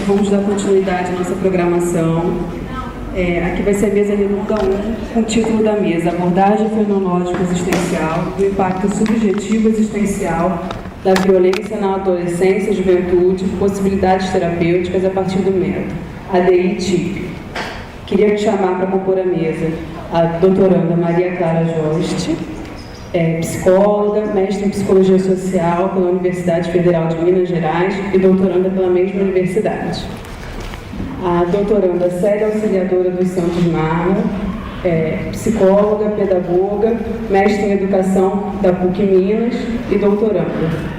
vamos dar continuidade à nossa programação. Aqui vai ser a mesa redonda 1, com o título da mesa: Abordagem fenomenológica existencial do impacto subjetivo existencial da violência na adolescência e juventude, possibilidades terapêuticas a partir do método ADI-TIP. Queria chamar para compor a mesa a doutoranda Maria Clara Jost, psicóloga, mestre em Psicologia Social pela Universidade Federal de Minas Gerais e doutoranda pela mesma universidade. A doutoranda Célia Auxiliadora dos Santos Marra, psicóloga, pedagoga, mestre em Educação da PUC Minas e doutoranda.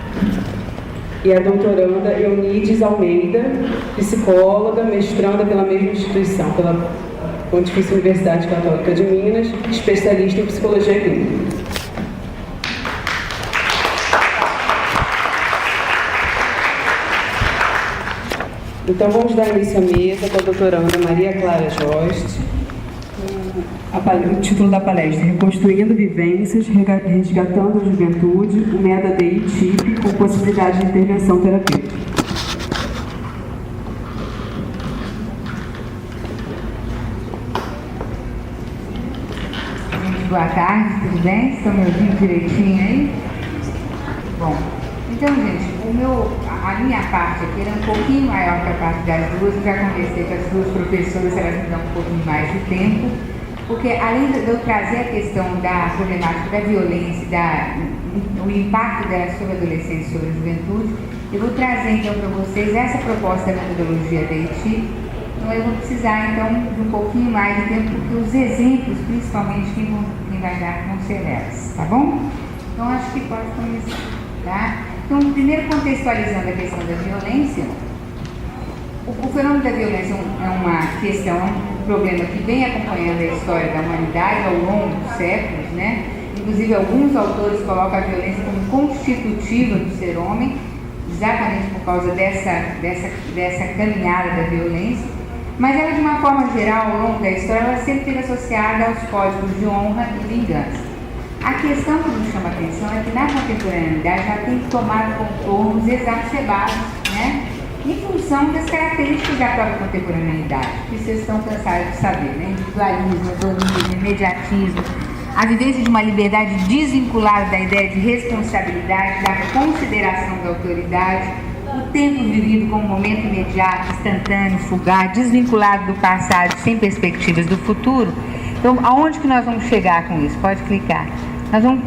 E a doutoranda Eunides Almeida, psicóloga, mestranda pela mesma instituição, pela Pontifícia Universidade Católica de Minas, especialista em Psicologia Clínica. Então, vamos dar início à mesa com a doutoranda Maria Clara Jost. O título da palestra: Reconstruindo Vivências, Resgatando a Juventude, o MED ADI-TIP com possibilidade de intervenção terapêutica. Boa tarde, tudo bem? Estão me ouvindo direitinho aí? Bom, então, gente, a minha parte aqui era um pouquinho maior que a parte das duas. Eu já conversei com as duas professoras, elas me dão um pouquinho mais de tempo, porque além de eu trazer a questão da problemática da violência, o impacto dela sobre a adolescência e sobre a juventude, eu vou trazer então para vocês essa proposta da metodologia da ETI. Então eu vou precisar então de um pouquinho mais de tempo, porque os exemplos, principalmente, quem vai dar vão ser elas, tá bom? Então acho que pode começar, tá? Então, primeiro, contextualizando a questão da violência, o fenômeno da violência é uma questão, um problema que vem acompanhando a história da humanidade ao longo dos séculos, né? Inclusive, alguns autores colocam a violência como constitutiva do ser homem, exatamente por causa dessa caminhada da violência, mas ela, de uma forma geral, ao longo da história, ela sempre esteve associada aos códigos de honra e vingança. A questão que nos chama a atenção é que na contemporaneidade já tem tomado contornos exacerbados, né? Em função das características da própria contemporaneidade, que vocês estão cansados de saber, né? Individualismo, hedonismo, imediatismo, a vivência de uma liberdade desvinculada da ideia de responsabilidade, da consideração da autoridade, o tempo vivido como um momento imediato, instantâneo, fugaz, desvinculado do passado, sem perspectivas do futuro. Então, aonde que nós vamos chegar com isso? Pode clicar. Nós vamos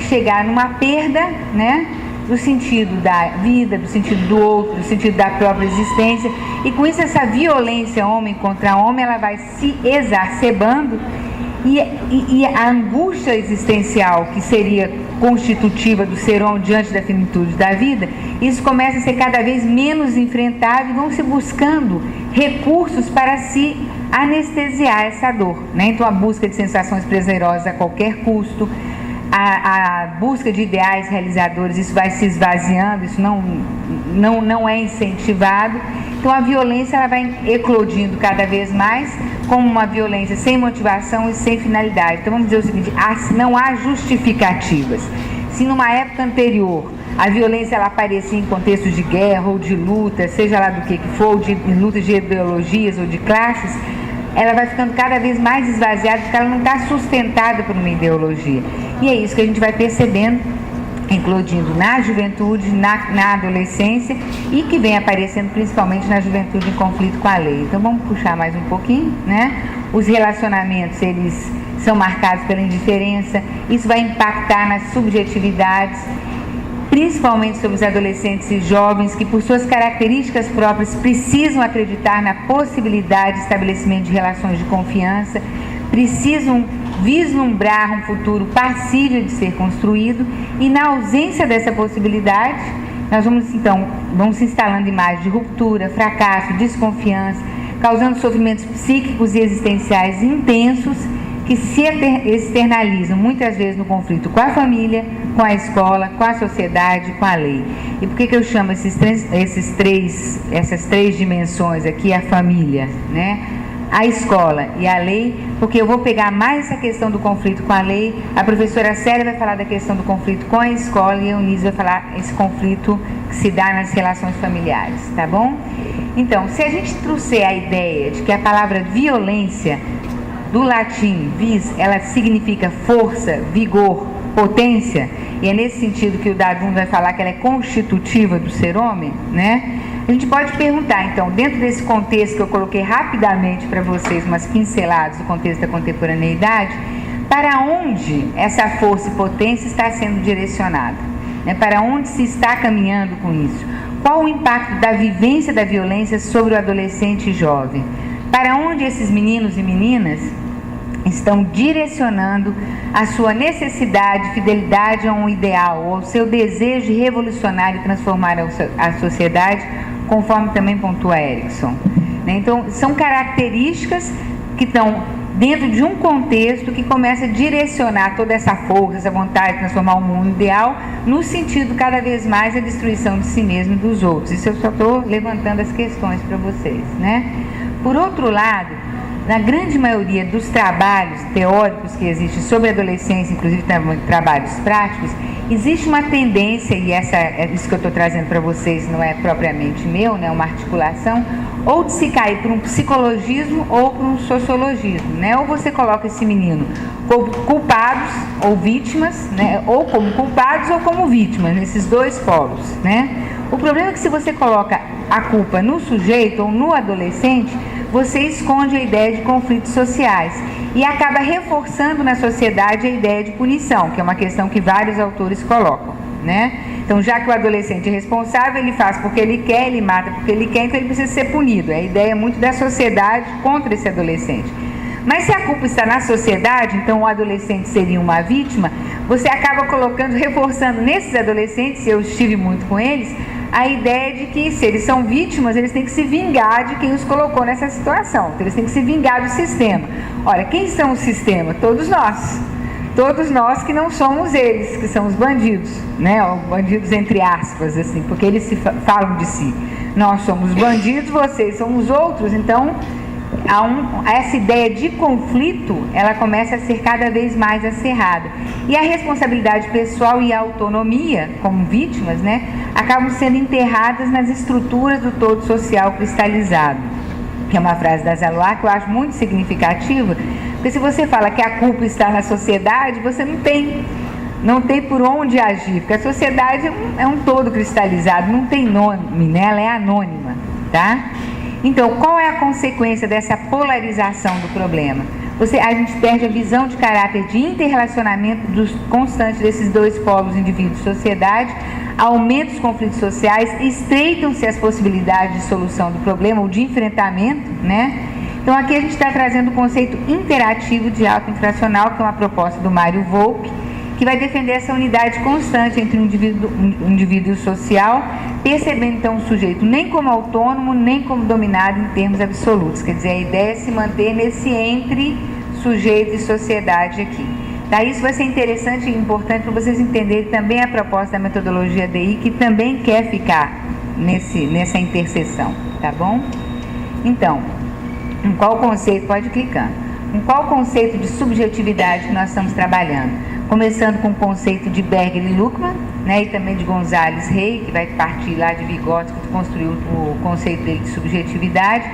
chegar numa perda, né, do sentido da vida, do sentido do outro, do sentido da própria existência, e com isso essa violência homem contra homem, ela vai se exacerbando, e a angústia existencial que seria constitutiva do ser homem diante da finitude da vida, isso começa a ser cada vez menos enfrentável e vão se buscando recursos para se anestesiar essa dor, né? Então a busca de sensações prazerosas a qualquer custo, a busca de ideais realizadores, isso vai se esvaziando, isso não é incentivado. Então a violência ela vai eclodindo cada vez mais como uma violência sem motivação e sem finalidade. Então vamos dizer o seguinte: não há justificativas. Se numa época anterior a violência ela aparecia em contextos de guerra ou de luta, seja lá do que for, de lutas de ideologias ou de classes, ela vai ficando cada vez mais esvaziada porque ela não está sustentada por uma ideologia. E é isso que a gente vai percebendo, eclodindo na juventude, na adolescência, e que vem aparecendo principalmente na juventude em conflito com a lei. Então vamos puxar mais um pouquinho, né? Os relacionamentos, eles são marcados pela indiferença, isso vai impactar nas subjetividades, principalmente sobre os adolescentes e jovens que, por suas características próprias, precisam acreditar na possibilidade de estabelecimento de relações de confiança, precisam vislumbrar um futuro passível de ser construído, e na ausência dessa possibilidade, nós vamos se instalando imagens de ruptura, fracasso, desconfiança, causando sofrimentos psíquicos e existenciais intensos que se externalizam muitas vezes no conflito com a família, com a escola, com a sociedade, com a lei. E por que eu chamo essas três dimensões aqui, a família, né? A escola e a lei? Porque eu vou pegar mais essa questão do conflito com a lei, a professora Célia vai falar da questão do conflito com a escola e a Eunice vai falar esse conflito que se dá nas relações familiares, tá bom? Então, se a gente trouxer a ideia de que a palavra violência, do latim vis, ela significa força, vigor, potência, e é nesse sentido que o Dadum vai falar que ela é constitutiva do ser homem, né? A gente pode perguntar, então, dentro desse contexto que eu coloquei rapidamente para vocês, umas pinceladas do contexto da contemporaneidade, para onde essa força e potência está sendo direcionada? Né? Para onde se está caminhando com isso? Qual o impacto da vivência da violência sobre o adolescente e jovem? Para onde esses meninos e meninas estão direcionando a sua necessidade, fidelidade a um ideal, ou ao seu desejo de revolucionar e transformar a sociedade, conforme também pontua Erikson. Então, são características que estão dentro de um contexto que começa a direcionar toda essa força, essa vontade de transformar o mundo ideal no sentido cada vez mais da destruição de si mesmo e dos outros. Isso eu só estou levantando as questões para vocês, né? Por outro lado, na grande maioria dos trabalhos teóricos que existem sobre a adolescência, inclusive trabalhos práticos, existe uma tendência, e isso que eu estou trazendo para vocês não é propriamente meu, né, uma articulação, ou de se cair para um psicologismo ou para um sociologismo, né? Ou você coloca esse menino como culpados ou vítimas, né? Ou como culpados ou como vítimas, nesses dois polos, né? O problema é que se você coloca a culpa no sujeito ou no adolescente, você esconde a ideia de conflitos sociais e acaba reforçando na sociedade a ideia de punição, que é uma questão que vários autores colocam, né? Então, já que o adolescente é responsável, ele faz porque ele quer, ele mata porque ele quer, então ele precisa ser punido. É a ideia muito da sociedade contra esse adolescente. Mas se a culpa está na sociedade, então o adolescente seria uma vítima, você acaba colocando, reforçando nesses adolescentes, eu estive muito com eles, a ideia de que se eles são vítimas, eles têm que se vingar de quem os colocou nessa situação. Então, eles têm que se vingar do sistema. Ora, quem são o sistema? Todos nós. Todos nós que não somos eles, que são os bandidos, né? Ou bandidos entre aspas, assim, porque eles se falam de si. Nós somos bandidos, vocês são os outros. Então, essa ideia de conflito, ela começa a ser cada vez mais acirrada. E a responsabilidade pessoal e a autonomia, como vítimas, né, acabam sendo enterradas nas estruturas do todo social cristalizado. Que é uma frase da Zaloar que eu acho muito significativa, porque se você fala que a culpa está na sociedade, você não tem por onde agir, porque a sociedade é um todo cristalizado, não tem nome, né? Ela é anônima, tá? Então, qual é a consequência dessa polarização do problema? A gente perde a visão de caráter de interrelacionamento constante desses dois polos, indivíduo e sociedade, aumenta os conflitos sociais, estreitam-se as possibilidades de solução do problema ou de enfrentamento, né? Então, aqui a gente está trazendo o conceito interativo de ato infracional, que é uma proposta do Mário Volpi, que vai defender essa unidade constante entre o indivíduo e o social, percebendo então o sujeito nem como autônomo, nem como dominado em termos absolutos. Quer dizer, a ideia é se manter nesse entre sujeito e sociedade aqui. Tá? Isso vai ser interessante e importante para vocês entenderem também a proposta da metodologia DI, que também quer ficar nessa interseção, tá bom? Então, em qual conceito, pode ir clicando, em qual conceito de subjetividade que nós estamos trabalhando? Começando com o conceito de Berger e Luckmann, né, e também de Gonzalez Rey, que vai partir lá de Vygotsky, que construiu o conceito dele de subjetividade,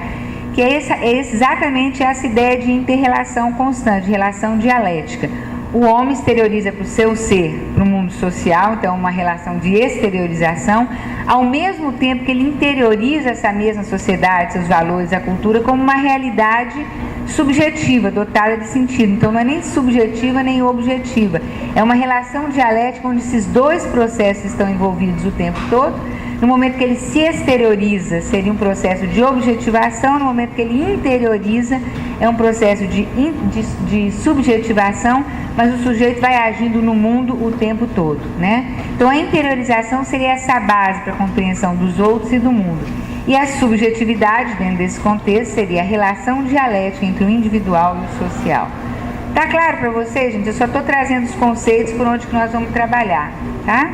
que é exatamente essa ideia de inter-relação constante, relação dialética. O homem exterioriza para o seu ser, para o mundo social, então uma relação de exteriorização, ao mesmo tempo que ele interioriza essa mesma sociedade, seus valores, a cultura, como uma realidade subjetiva, dotada de sentido. Então não é nem subjetiva nem objetiva, é uma relação dialética onde esses dois processos estão envolvidos o tempo todo. No momento que ele se exterioriza, seria um processo de objetivação. No momento que ele interioriza, é um processo de subjetivação, mas o sujeito vai agindo no mundo o tempo todo, né? Então a interiorização seria essa base para a compreensão dos outros e do mundo. E a subjetividade, dentro desse contexto, seria a relação dialética entre o individual e o social. Tá claro para vocês, gente? Eu só estou trazendo os conceitos por onde que nós vamos trabalhar, tá?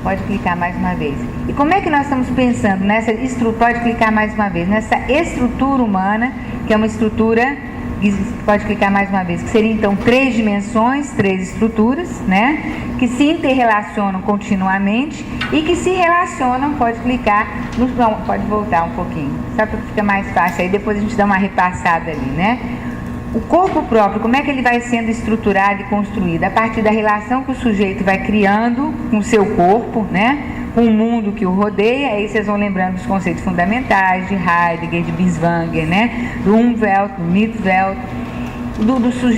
Pode clicar mais uma vez. E como é que nós estamos pensando nessa estrutura, pode clicar mais uma vez, nessa estrutura humana, que é uma estrutura pode clicar mais uma vez, que seria então 3 dimensões, 3 estruturas, né? Que se interrelacionam continuamente e que se relacionam, pode clicar, não, pode voltar um pouquinho, só para ficar mais fácil, aí depois a gente dá uma repassada ali, né? O corpo próprio, como é que ele vai sendo estruturado e construído? A partir da relação que o sujeito vai criando com o seu corpo, né? Com o mundo que o rodeia, aí vocês vão lembrando dos conceitos fundamentais de Heidegger, de Binswanger, né? Do Umwelt, do Mitwelt,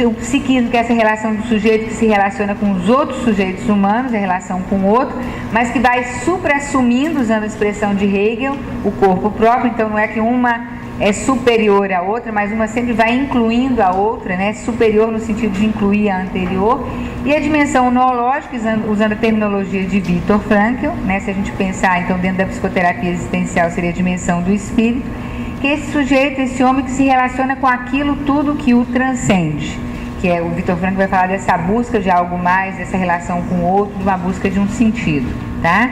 o psiquismo, que é essa relação do sujeito que se relaciona com os outros sujeitos humanos, a relação com o outro, mas que vai supra-assumindo, usando a expressão de Hegel, o corpo próprio. Então não é que uma é superior à outra, mas uma sempre vai incluindo a outra, né? Superior no sentido de incluir a anterior. E a dimensão noológica, usando a terminologia de Viktor Frankl, né? Se a gente pensar então dentro da psicoterapia existencial, seria a dimensão do espírito, que é esse sujeito, esse homem que se relaciona com aquilo tudo que o transcende, que é, o Viktor Frankl vai falar dessa busca de algo mais, dessa relação com o outro, de uma busca de um sentido, tá?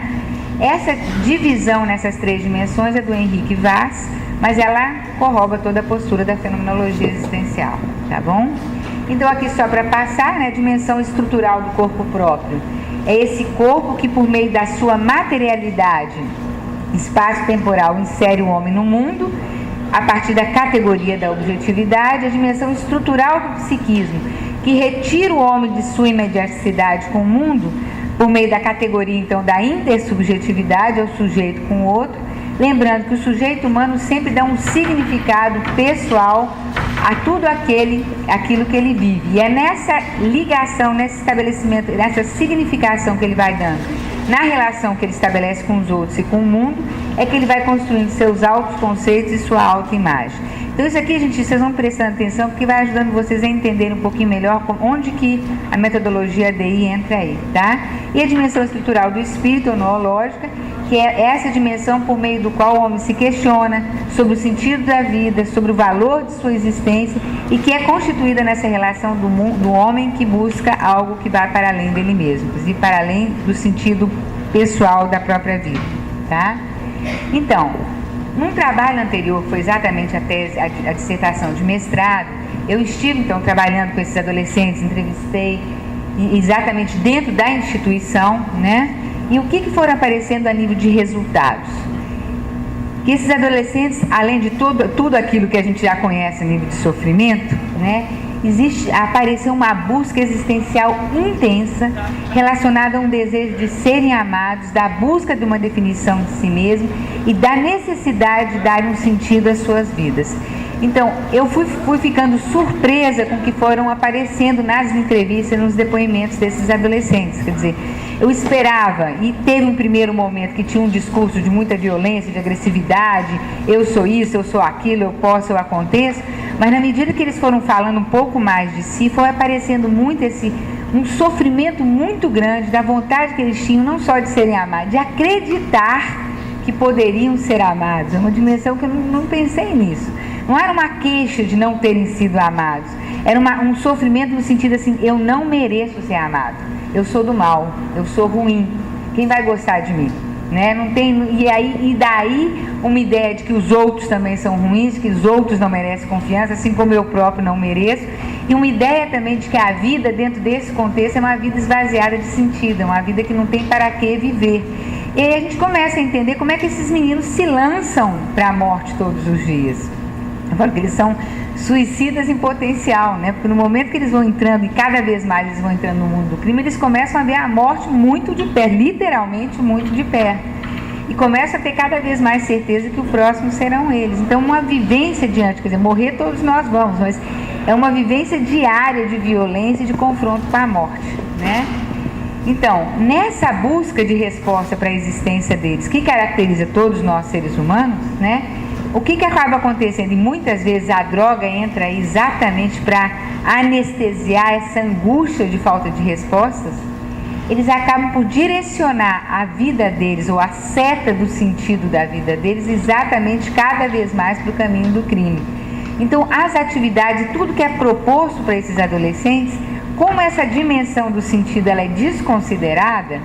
Essa divisão nessas 3 dimensões é do Henrique Vaz, mas ela corroba toda a postura da fenomenologia existencial, tá bom? Então aqui só para passar, né, a dimensão estrutural do corpo próprio. É esse corpo que, por meio da sua materialidade espaço-temporal, insere o homem no mundo, a partir da categoria da objetividade. A dimensão estrutural do psiquismo, que retira o homem de sua imediaticidade com o mundo, por meio da categoria, então, da intersubjetividade, ao sujeito com o outro, lembrando que o sujeito humano sempre dá um significado pessoal a tudo aquilo que ele vive. E é nessa ligação, nesse estabelecimento, nessa significação que ele vai dando, na relação que ele estabelece com os outros e com o mundo, é que ele vai construindo seus autoconceitos e sua autoimagem. Então isso aqui, gente, vocês vão prestando atenção, porque vai ajudando vocês a entenderem um pouquinho melhor onde que a metodologia ADI entra aí, tá? E a dimensão estrutural do espírito, ou noológica, que é essa dimensão por meio do qual o homem se questiona sobre o sentido da vida, sobre o valor de sua existência, e que é constituída nessa relação do homem que busca algo que vai para além dele mesmo, e para além do sentido pessoal da própria vida, tá? Então, num trabalho anterior, foi exatamente a dissertação de mestrado, eu estive então trabalhando com esses adolescentes, entrevistei exatamente dentro da instituição, né? E o que foram aparecendo a nível de resultados? Que esses adolescentes, além de tudo aquilo que a gente já conhece a nível de sofrimento, né? Apareceu uma busca existencial intensa relacionada a um desejo de serem amados, da busca de uma definição de si mesmo e da necessidade de dar um sentido às suas vidas. Então, eu fui ficando surpresa com o que foram aparecendo nas entrevistas, nos depoimentos desses adolescentes. Quer dizer, eu esperava, e teve um primeiro momento que tinha um discurso de muita violência, de agressividade, eu sou isso, eu sou aquilo, eu posso, eu aconteço, mas na medida que eles foram falando um pouco mais de si, foi aparecendo muito um sofrimento muito grande, da vontade que eles tinham, não só de serem amados, de acreditar que poderiam ser amados. É uma dimensão que eu não pensei nisso. Não era uma queixa de não terem sido amados, era um sofrimento no sentido assim, eu não mereço ser amado, eu sou do mal, eu sou ruim, quem vai gostar de mim? Né? Não tem, e daí uma ideia de que os outros também são ruins, que os outros não merecem confiança, assim como eu próprio não mereço, e uma ideia também de que a vida dentro desse contexto é uma vida esvaziada de sentido, é uma vida que não tem para que viver. E aí a gente começa a entender como é que esses meninos se lançam para a morte todos os dias. Eu falo que eles são suicidas em potencial, né? Porque no momento que eles vão entrando, e cada vez mais eles vão entrando no mundo do crime, eles começam a ver a morte muito de perto, literalmente muito de perto. E começam a ter cada vez mais certeza que o próximo serão eles. Então, uma vivência diante, quer dizer, morrer todos nós vamos, mas é uma vivência diária de violência e de confronto com a morte, né? Então, nessa busca de resposta para a existência deles, que caracteriza todos nós seres humanos, né? O que acaba acontecendo? E muitas vezes a droga entra exatamente para anestesiar essa angústia de falta de respostas. Eles acabam por direcionar a vida deles, ou a seta do sentido da vida deles, exatamente cada vez mais para o caminho do crime. Então, as atividades, tudo que é proposto para esses adolescentes, como essa dimensão do sentido ela é desconsiderada,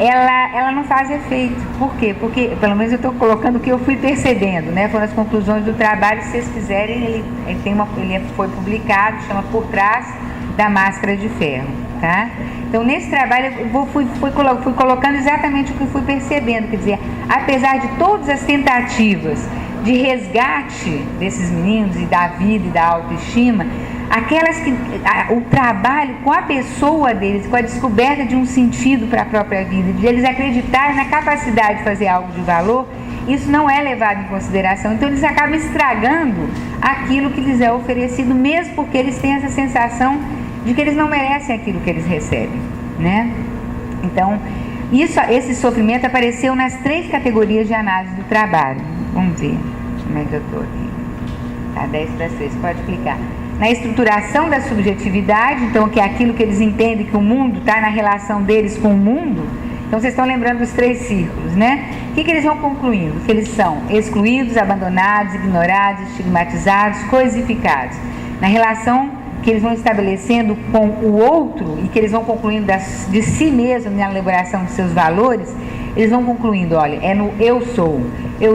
ela não faz efeito. Por quê? Porque, pelo menos eu estou colocando o que eu fui percebendo, né? Foram as conclusões do trabalho. Se vocês quiserem, ele foi publicado, chama Por Trás da Máscara de Ferro, tá? Então, nesse trabalho, eu fui colocando exatamente o que eu fui percebendo. Quer dizer, apesar de todas as tentativas de resgate desses meninos e da vida e da autoestima, o trabalho com a pessoa deles, com a descoberta de um sentido para a própria vida, de eles acreditarem na capacidade de fazer algo de valor, isso não é levado em consideração. Então eles acabam estragando aquilo que lhes é oferecido, mesmo porque eles têm essa sensação de que eles não merecem aquilo que eles recebem, né? Então, esse sofrimento apareceu nas 3 categorias de análise do trabalho. Vamos ver como é que eu estou aqui. Tá, 10 para 6, pode clicar. Na estruturação da subjetividade, então, que é aquilo que eles entendem que o mundo está na relação deles com o mundo. Então, vocês estão lembrando dos 3 círculos, né? O que eles vão concluindo? Que eles são excluídos, abandonados, ignorados, estigmatizados, coisificados. Na relação que eles vão estabelecendo com o outro e que eles vão concluindo de si mesmo na elaboração dos seus valores, eles vão concluindo, olha, é no eu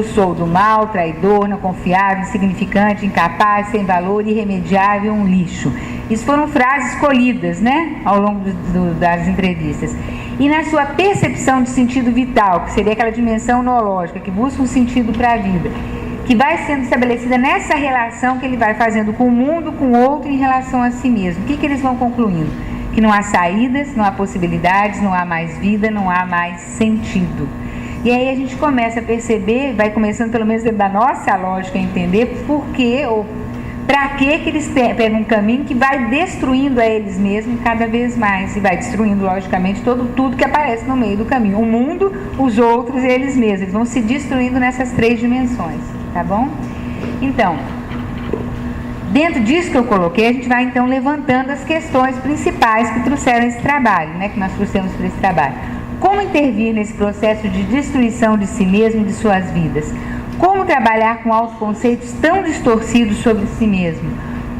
sou do mal, traidor, não confiável, insignificante, incapaz, sem valor, irremediável, um lixo. Isso foram frases escolhidas, né, ao longo das entrevistas. E na sua percepção de sentido vital, que seria aquela dimensão noológica, que busca um sentido para a vida, que vai sendo estabelecida nessa relação que ele vai fazendo com o mundo, com o outro, em relação a si mesmo. O que eles vão concluindo? Que não há saídas, não há possibilidades, não há mais vida, não há mais sentido. E aí a gente começa a perceber, vai começando pelo menos dentro da nossa lógica a entender por que ou para que eles pegam um caminho que vai destruindo a eles mesmos cada vez mais e vai destruindo logicamente tudo que aparece no meio do caminho, o mundo, os outros e eles mesmos. Eles vão se destruindo nessas 3 dimensões, tá bom? Então, dentro disso que eu coloquei, a gente vai então levantando as questões principais que trouxeram esse trabalho, né, que nós trouxemos para esse trabalho. Como intervir nesse processo de destruição de si mesmo e de suas vidas? Como trabalhar com autoconceitos tão distorcidos sobre si mesmo?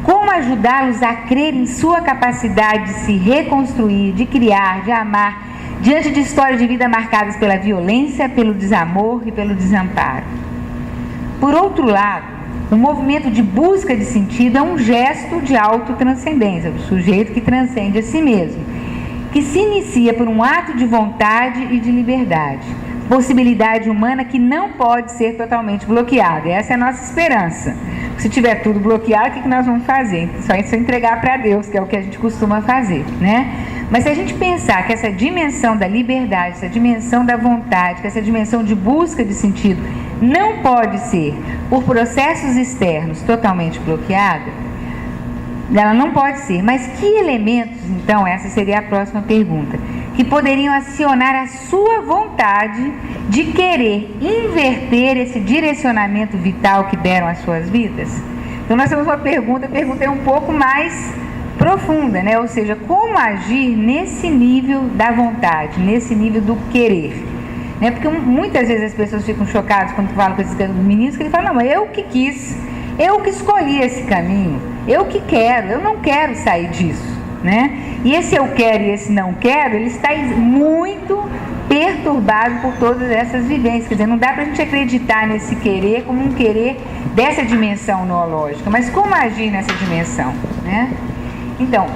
Como ajudá-los a crer em sua capacidade de se reconstruir, de criar, de amar, diante de histórias de vida marcadas pela violência, pelo desamor e pelo desamparo? Por outro lado, o movimento de busca de sentido é um gesto de autotranscendência, do sujeito que transcende a si mesmo, que se inicia por um ato de vontade e de liberdade, possibilidade humana que não pode ser totalmente bloqueada. Essa é a nossa esperança. Se tiver tudo bloqueado, o que nós vamos fazer? Só isso entregar para Deus, que é o que a gente costuma fazer, né? Mas se a gente pensar que essa dimensão da liberdade, essa dimensão da vontade, que essa dimensão de busca de sentido não pode ser, por processos externos, totalmente bloqueada, ela não pode ser. Mas que elementos, então, essa seria a próxima pergunta, que poderiam acionar a sua vontade de querer inverter esse direcionamento vital que deram às suas vidas? Então nós temos uma pergunta é um pouco mais profunda, né? Ou seja, como agir nesse nível da vontade, nesse nível do querer, né? Porque muitas vezes as pessoas ficam chocadas quando falam com esses meninos, que ele fala, não, eu que quis, eu que escolhi esse caminho, eu que quero, eu não quero sair disso, né? E esse eu quero e esse não quero, ele está muito perturbado por todas essas vivências. Quer dizer, não dá para a gente acreditar nesse querer como um querer dessa dimensão noológica, mas como agir nessa dimensão, né? Então,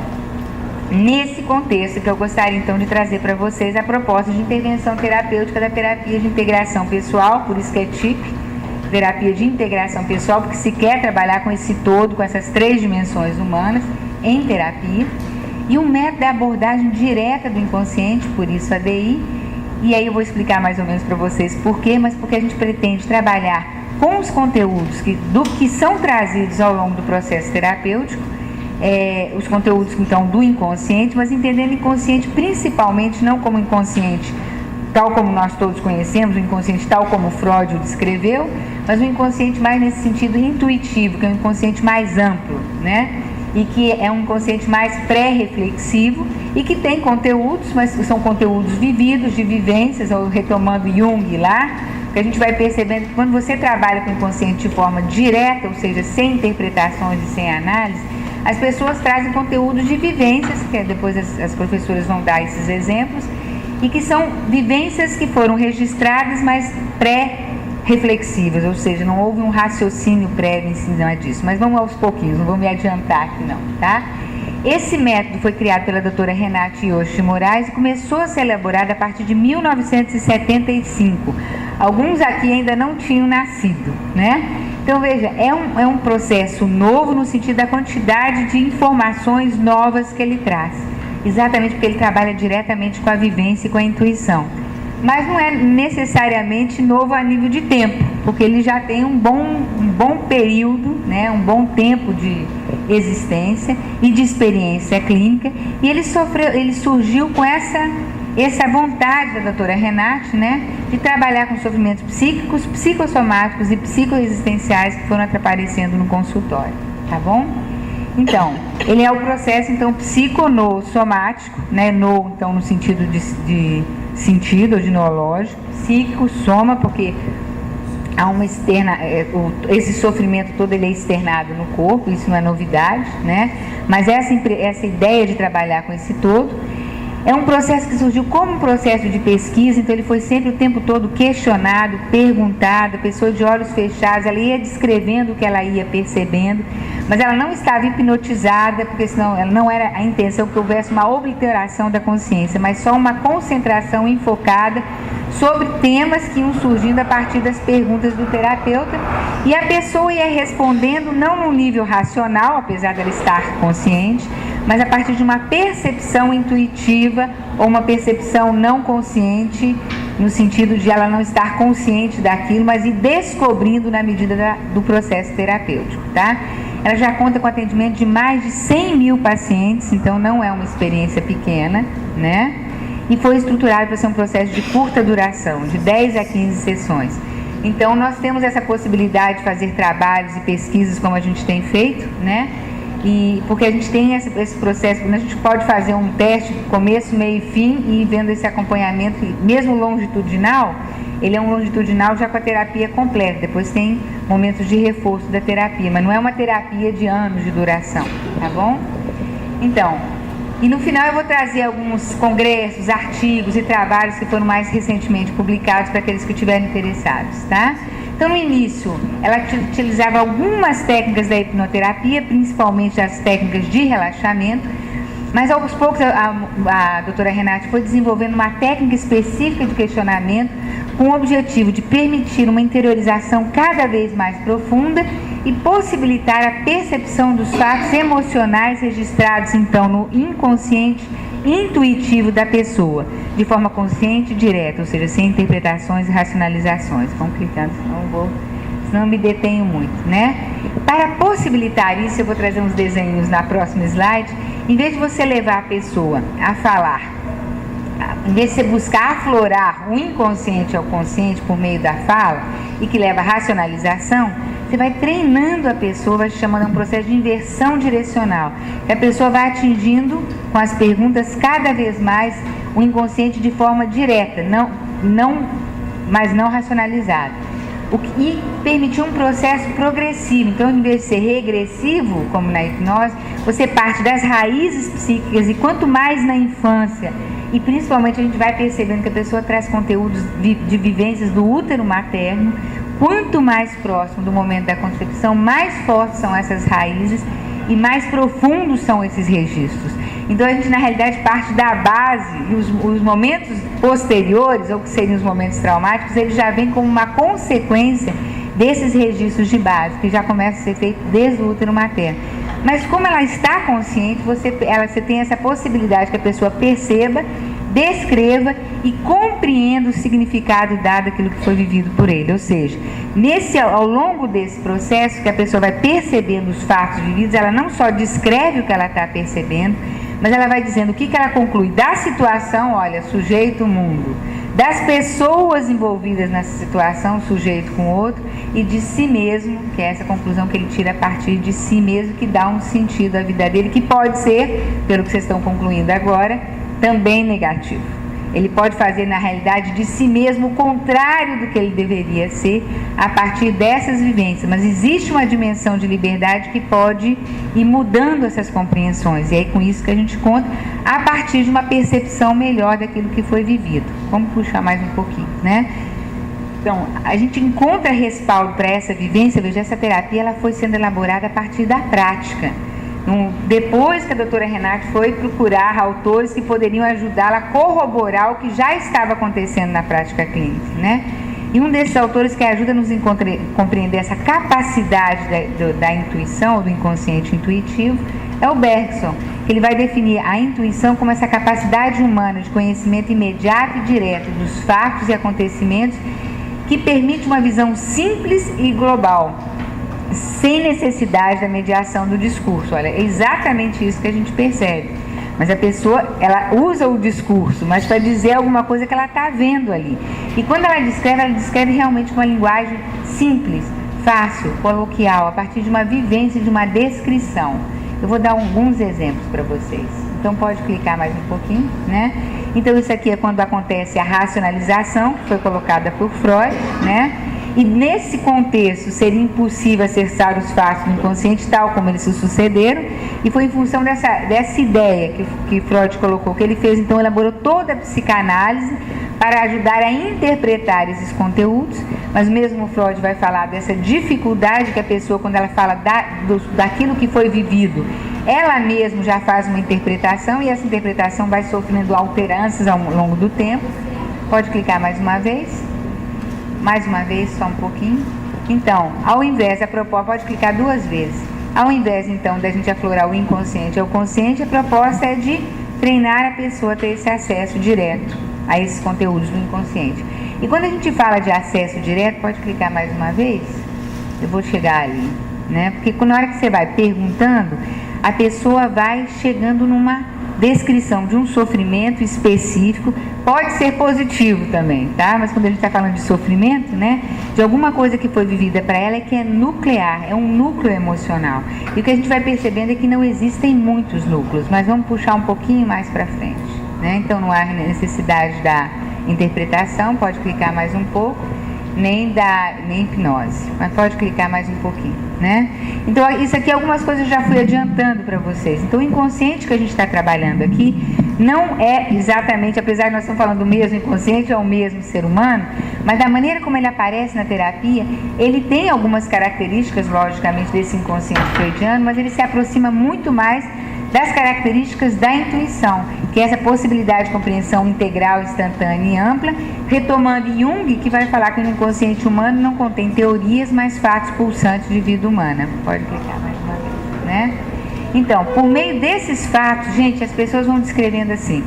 nesse contexto que eu gostaria então de trazer para vocês a proposta de intervenção terapêutica da terapia de integração pessoal, por isso que é TIP, terapia de integração pessoal, porque se quer trabalhar com esse todo, com essas 3 dimensões humanas em terapia, e um método de abordagem direta do inconsciente, por isso a DI, e aí eu vou explicar mais ou menos para vocês por quê, mas porque a gente pretende trabalhar com os conteúdos que são trazidos ao longo do processo terapêutico, os conteúdos então do inconsciente, mas entendendo o inconsciente principalmente não como inconsciente tal como nós todos conhecemos, o inconsciente tal como Freud o descreveu, mas o inconsciente mais nesse sentido intuitivo, que é um inconsciente mais amplo, né? E que é um inconsciente mais pré-reflexivo e que tem conteúdos, mas são conteúdos vividos, de vivências, ou retomando Jung lá, que a gente vai percebendo que quando você trabalha com o inconsciente de forma direta, ou seja, sem interpretações e sem análise, as pessoas trazem conteúdos de vivências, que depois as professoras vão dar esses exemplos, e que são vivências que foram registradas, mas pré-reflexivas, ou seja, não houve um raciocínio prévio em cima disso. Mas vamos aos pouquinhos, não vou me adiantar aqui não, tá? Esse método foi criado pela doutora Renate Yoshi Moraes e começou a ser elaborado a partir de 1975. Alguns aqui ainda não tinham nascido, né? Então, veja, é um processo novo no sentido da quantidade de informações novas que ele traz. Exatamente porque ele trabalha diretamente com a vivência e com a intuição. Mas não é necessariamente novo a nível de tempo, porque ele já tem um bom período, né, um bom tempo de existência e de experiência clínica, e ele surgiu com essa vontade da doutora Renate, né, de trabalhar com sofrimentos psíquicos, psicossomáticos e psicoexistenciais que foram aparecendo no consultório, tá bom? Então, ele é o processo então psiconossomático, né, então no sentido de sentido ou de noológico, psíquico, soma, porque há uma esse sofrimento todo ele é externado no corpo, isso não é novidade, né? Mas essa ideia de trabalhar com esse todo é um processo que surgiu como um processo de pesquisa, então ele foi sempre o tempo todo questionado, perguntado, a pessoa de olhos fechados, ela ia descrevendo o que ela ia percebendo, mas ela não estava hipnotizada, porque senão ela não era a intenção que houvesse uma obliteração da consciência, mas só uma concentração enfocada sobre temas que iam surgindo a partir das perguntas do terapeuta, e a pessoa ia respondendo não num nível racional, apesar dela estar consciente, mas a partir de uma percepção intuitiva ou uma percepção não consciente, no sentido de ela não estar consciente daquilo, mas ir descobrindo na medida do processo terapêutico, tá? Ela já conta com atendimento de mais de 100 mil pacientes, então não é uma experiência pequena, né? E foi estruturado para ser um processo de curta duração, de 10 a 15 sessões. Então nós temos essa possibilidade de fazer trabalhos e pesquisas como a gente tem feito, né? E porque a gente tem esse processo, a gente pode fazer um teste começo, meio e fim e ir vendo esse acompanhamento, mesmo longitudinal, ele é um longitudinal já com a terapia completa, depois tem momentos de reforço da terapia, mas não é uma terapia de anos de duração, tá bom? Então, e no final eu vou trazer alguns congressos, artigos e trabalhos que foram mais recentemente publicados para aqueles que estiverem interessados, tá? Então, no início, ela utilizava algumas técnicas da hipnoterapia, principalmente as técnicas de relaxamento, mas aos poucos a doutora Renate foi desenvolvendo uma técnica específica de questionamento com o objetivo de permitir uma interiorização cada vez mais profunda e possibilitar a percepção dos fatos emocionais registrados, então, no inconsciente intuitivo da pessoa, de forma consciente e direta, ou seja, sem interpretações e racionalizações. Vamos clicando, senão me detenho muito, né? Para possibilitar isso, eu vou trazer uns desenhos na próxima slide. Em vez de você levar a pessoa a falar, em vez de você buscar aflorar o inconsciente ao consciente por meio da fala, e que leva à racionalização, você vai treinando a pessoa, vai chamando um processo de inversão direcional, que a pessoa vai atingindo com as perguntas cada vez mais o inconsciente de forma direta, mas não racionalizada. E permitir um processo progressivo. Então, em vez de ser regressivo, como na hipnose, você parte das raízes psíquicas, e quanto mais na infância, e principalmente a gente vai percebendo que a pessoa traz conteúdos de vivências do útero materno, quanto mais próximo do momento da concepção, mais fortes são essas raízes e mais profundos são esses registros. Então a gente na realidade parte da base, e os momentos posteriores, ou que seriam os momentos traumáticos, eles já vêm como uma consequência desses registros de base, que já começam a ser feitos desde o útero materno. Mas como ela está consciente, você tem essa possibilidade que a pessoa perceba, descreva e compreenda o significado dado aquilo que foi vivido por ele. Ou seja, ao longo desse processo que a pessoa vai percebendo os fatos vividos, ela não só descreve o que ela está percebendo, mas ela vai dizendo o que ela conclui da situação, olha, sujeito, mundo, das pessoas envolvidas nessa situação, sujeito com outro, e de si mesmo, que é essa conclusão que ele tira a partir de si mesmo, que dá um sentido à vida dele, que pode ser, pelo que vocês estão concluindo agora, também negativo. ele pode fazer na realidade de si mesmo o contrário do que ele deveria ser a partir dessas vivências, mas existe uma dimensão de liberdade que pode ir mudando essas compreensões, e é com isso que a gente conta a partir de uma percepção melhor daquilo que foi vivido. Vamos puxar mais um pouquinho, né? Então, a gente encontra respaldo para essa vivência. Veja, essa terapia ela foi sendo elaborada a partir da prática. Depois que a doutora Renata foi procurar autores que poderiam ajudá-la a corroborar o que já estava acontecendo na prática clínica, né? E um desses autores que ajuda a nos compreender essa capacidade da intuição, do inconsciente intuitivo, é o Bergson, que ele vai definir a intuição como essa capacidade humana de conhecimento imediato e direto dos fatos e acontecimentos que permite uma visão simples e global, sem necessidade da mediação do discurso. Olha, é exatamente isso que a gente percebe. Mas a pessoa, ela usa o discurso, mas para dizer alguma coisa que ela está vendo ali. E quando ela descreve realmente uma linguagem simples, fácil, coloquial, a partir de uma vivência, de uma descrição. Eu vou dar alguns exemplos para vocês. Então pode clicar mais um pouquinho, né? Então isso aqui é quando acontece a racionalização, que foi colocada por Freud, né? E nesse contexto seria impossível acessar os fatos do inconsciente tal como eles se sucederam, e foi em função dessa ideia que Freud colocou, que ele fez, então elaborou toda a psicanálise para ajudar a interpretar esses conteúdos. Mas mesmo Freud vai falar dessa dificuldade que a pessoa, quando ela fala daquilo que foi vivido, ela mesma já faz uma interpretação, e essa interpretação vai sofrendo alteranças ao longo do tempo. Pode clicar mais uma vez, só um pouquinho. Então, ao invés, a proposta, pode clicar 2 vezes. Ao invés, então, da gente aflorar o inconsciente ao consciente, a proposta é de treinar a pessoa a ter esse acesso direto a esses conteúdos do inconsciente. E quando a gente fala de acesso direto, pode clicar mais uma vez, eu vou chegar ali, né? Porque na hora que você vai perguntando, a pessoa vai chegando numa descrição de um sofrimento específico, pode ser positivo também, tá? Mas quando a gente está falando de sofrimento, né, de alguma coisa que foi vivida para ela, é que é nuclear, é um núcleo emocional. E o que a gente vai percebendo é que não existem muitos núcleos, mas vamos puxar um pouquinho mais para frente, né? Então não há necessidade da interpretação, pode clicar mais um pouco, nem hipnose, mas pode clicar mais um pouquinho, né? Então isso aqui, algumas coisas eu já fui adiantando para vocês. Então o inconsciente que a gente está trabalhando aqui não é exatamente, apesar de nós estamos falando do mesmo inconsciente, é o mesmo ser humano, mas da maneira como ele aparece na terapia, ele tem algumas características, logicamente, desse inconsciente freudiano, mas ele se aproxima muito mais das características da intuição, que é essa possibilidade de compreensão integral, instantânea e ampla, retomando Jung, que vai falar que o inconsciente humano não contém teorias, mas fatos pulsantes de vida humana. Pode clicar mais uma vez, né? Então, por meio desses fatos, gente, as pessoas vão descrevendo assim: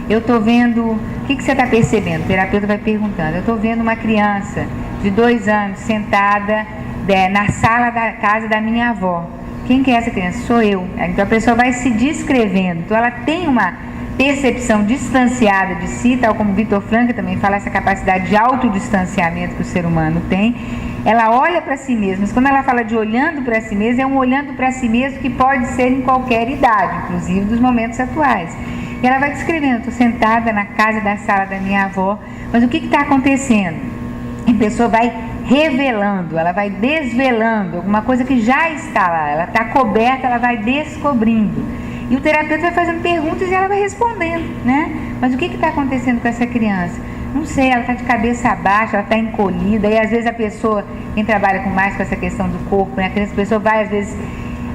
eu estou vendo, o que você está percebendo? O terapeuta vai perguntando: eu estou vendo uma criança de 2 anos sentada na sala da casa da minha avó. Quem que é essa criança? Sou eu. Então a pessoa vai se descrevendo. Então ela tem uma percepção distanciada de si, tal como Viktor Frankl também fala, essa capacidade de autodistanciamento que o ser humano tem. Ela olha para si mesma, mas quando ela fala de olhando para si mesma, é um olhando para si mesmo que pode ser em qualquer idade, inclusive dos momentos atuais. E ela vai descrevendo: estou sentada na casa da sala da minha avó, mas o que está acontecendo? E a pessoa vai revelando, ela vai desvelando alguma coisa que já está lá, ela está coberta, ela vai descobrindo. E o terapeuta vai fazendo perguntas e ela vai respondendo, né? Mas o que está acontecendo com essa criança? Não sei, ela está de cabeça baixa, ela está encolhida, e às vezes a pessoa, quem trabalha mais com essa questão do corpo, né? A pessoa vai, às vezes,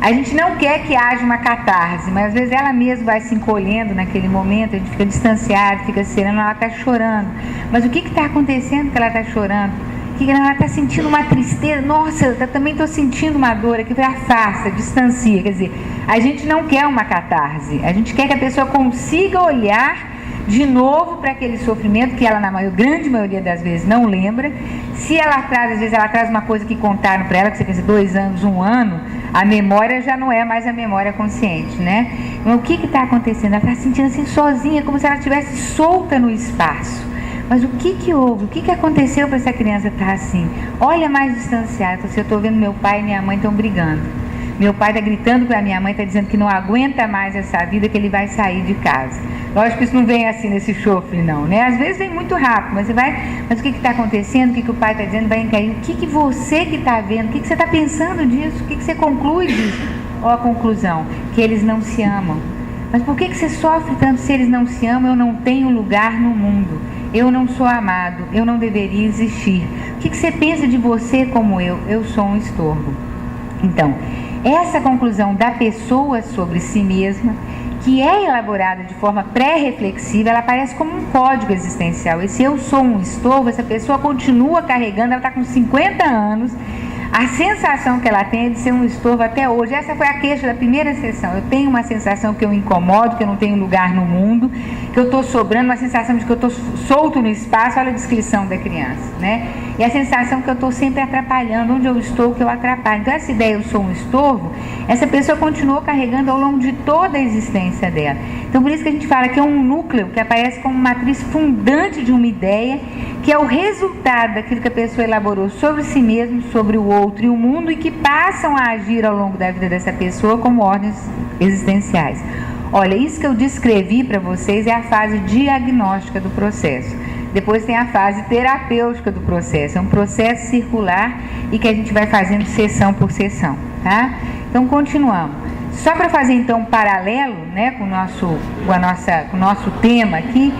a gente não quer que haja uma catarse, mas às vezes ela mesma vai se encolhendo naquele momento, a gente fica distanciado, fica sereno, ela está chorando. Mas o que está acontecendo que ela está chorando? Que ela está sentindo uma tristeza, nossa, eu também estou sentindo uma dor aqui, afasta, distancia. Quer dizer, a gente não quer uma catarse, a gente quer que a pessoa consiga olhar de novo para aquele sofrimento que ela, na grande maioria das vezes, não lembra. Se ela traz, às vezes ela traz uma coisa que contaram para ela, que você pensa 2 anos, 1 ano, a memória já não é mais a memória consciente, né? Então, o que está acontecendo? Ela está se sentindo assim sozinha, como se ela estivesse solta no espaço. Mas o que houve? O que aconteceu para essa criança estar assim? Olha mais distanciado. Eu estou vendo meu pai e minha mãe estão brigando. Meu pai está gritando para minha mãe, está dizendo que não aguenta mais essa vida, que ele vai sair de casa. Lógico que isso não vem assim nesse chofre, não, né? Às vezes vem muito rápido, mas você vai... Mas o que está acontecendo? O que o pai está dizendo? Vai encair. O que você que está vendo? O que você está pensando disso? O que você conclui disso? Ó, a conclusão, que eles não se amam. Mas por que você sofre tanto se eles não se amam? Eu não tenho lugar no mundo. Eu não sou amado. Eu não deveria existir. O que você pensa de você como eu? Eu sou um estorvo. Então, essa conclusão da pessoa sobre si mesma, que é elaborada de forma pré-reflexiva, ela aparece como um código existencial. Esse eu sou um estorvo, essa pessoa continua carregando, ela está com 50 anos, a sensação que ela tem é de ser um estorvo até hoje. Essa foi a queixa da primeira sessão. Eu tenho uma sensação que eu incomodo, que eu não tenho lugar no mundo, que eu estou sobrando, uma sensação de que eu estou solto no espaço. Olha a descrição da criança, né? E a sensação que eu estou sempre atrapalhando, onde eu estou, que eu atrapalho. Então essa ideia, eu sou um estorvo, essa pessoa continuou carregando ao longo de toda a existência dela. Então por isso que a gente fala que é um núcleo que aparece como matriz fundante de uma ideia, que é o resultado daquilo que a pessoa elaborou sobre si mesmo, sobre o outro e o mundo, e que passam a agir ao longo da vida dessa pessoa como ordens existenciais. Olha, isso que eu descrevi para vocês é a fase diagnóstica do processo. Depois tem a fase terapêutica do processo. É um processo circular e que a gente vai fazendo sessão por sessão, tá? Então, continuamos. Só para fazer, então, um paralelo, né, com o nosso tema aqui,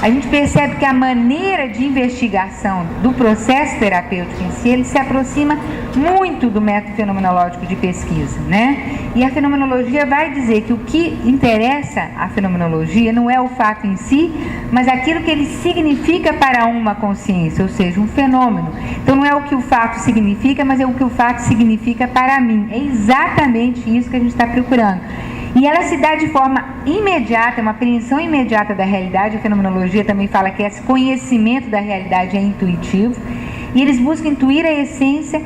a gente percebe que a maneira de investigação do processo terapêutico em si, ele se aproxima muito do método fenomenológico de pesquisa, né? E a fenomenologia vai dizer que o que interessa à fenomenologia não é o fato em si, mas aquilo que ele significa para uma consciência, ou seja, um fenômeno. Então não é o que o fato significa, mas é o que o fato significa para mim. É exatamente isso que a gente está procurando. E ela se dá de forma imediata, uma apreensão imediata da realidade. A fenomenologia também fala que esse conhecimento da realidade é intuitivo. E eles buscam intuir a essência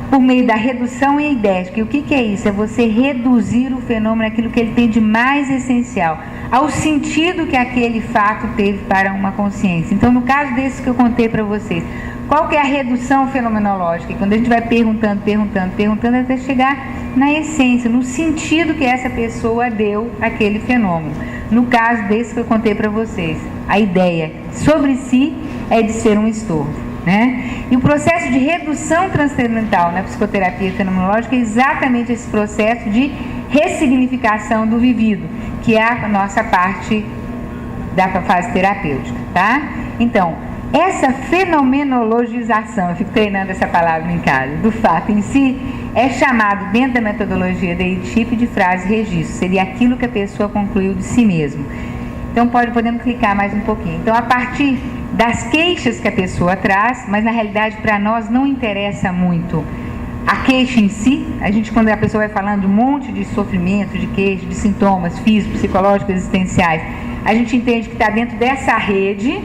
por meio da redução e idética. E o que é isso? É você reduzir o fenômeno àquilo que ele tem de mais essencial, ao sentido que aquele fato teve para uma consciência. Então, no caso desse que eu contei para vocês, qual que é a redução fenomenológica? E quando a gente vai perguntando, até chegar na essência, no sentido que essa pessoa deu àquele fenômeno. No caso desse que eu contei para vocês, a ideia sobre si é de ser um estorvo, né? E o processo de redução transcendental na psicoterapia fenomenológica é exatamente esse processo de ressignificação do vivido, que é a nossa parte da fase terapêutica, tá? Então, essa fenomenologização, eu fico treinando essa palavra em casa, do fato em si, é chamado dentro da metodologia da EDCHIP de frase registro. Seria aquilo que a pessoa concluiu de si mesmo. Então podemos clicar mais um pouquinho. Então, a partir das queixas que a pessoa traz, mas na realidade para nós não interessa muito a queixa em si. A gente, quando a pessoa vai falando de um monte de sofrimento, de queixa, de sintomas físicos, psicológicos, existenciais, a gente entende que está dentro dessa rede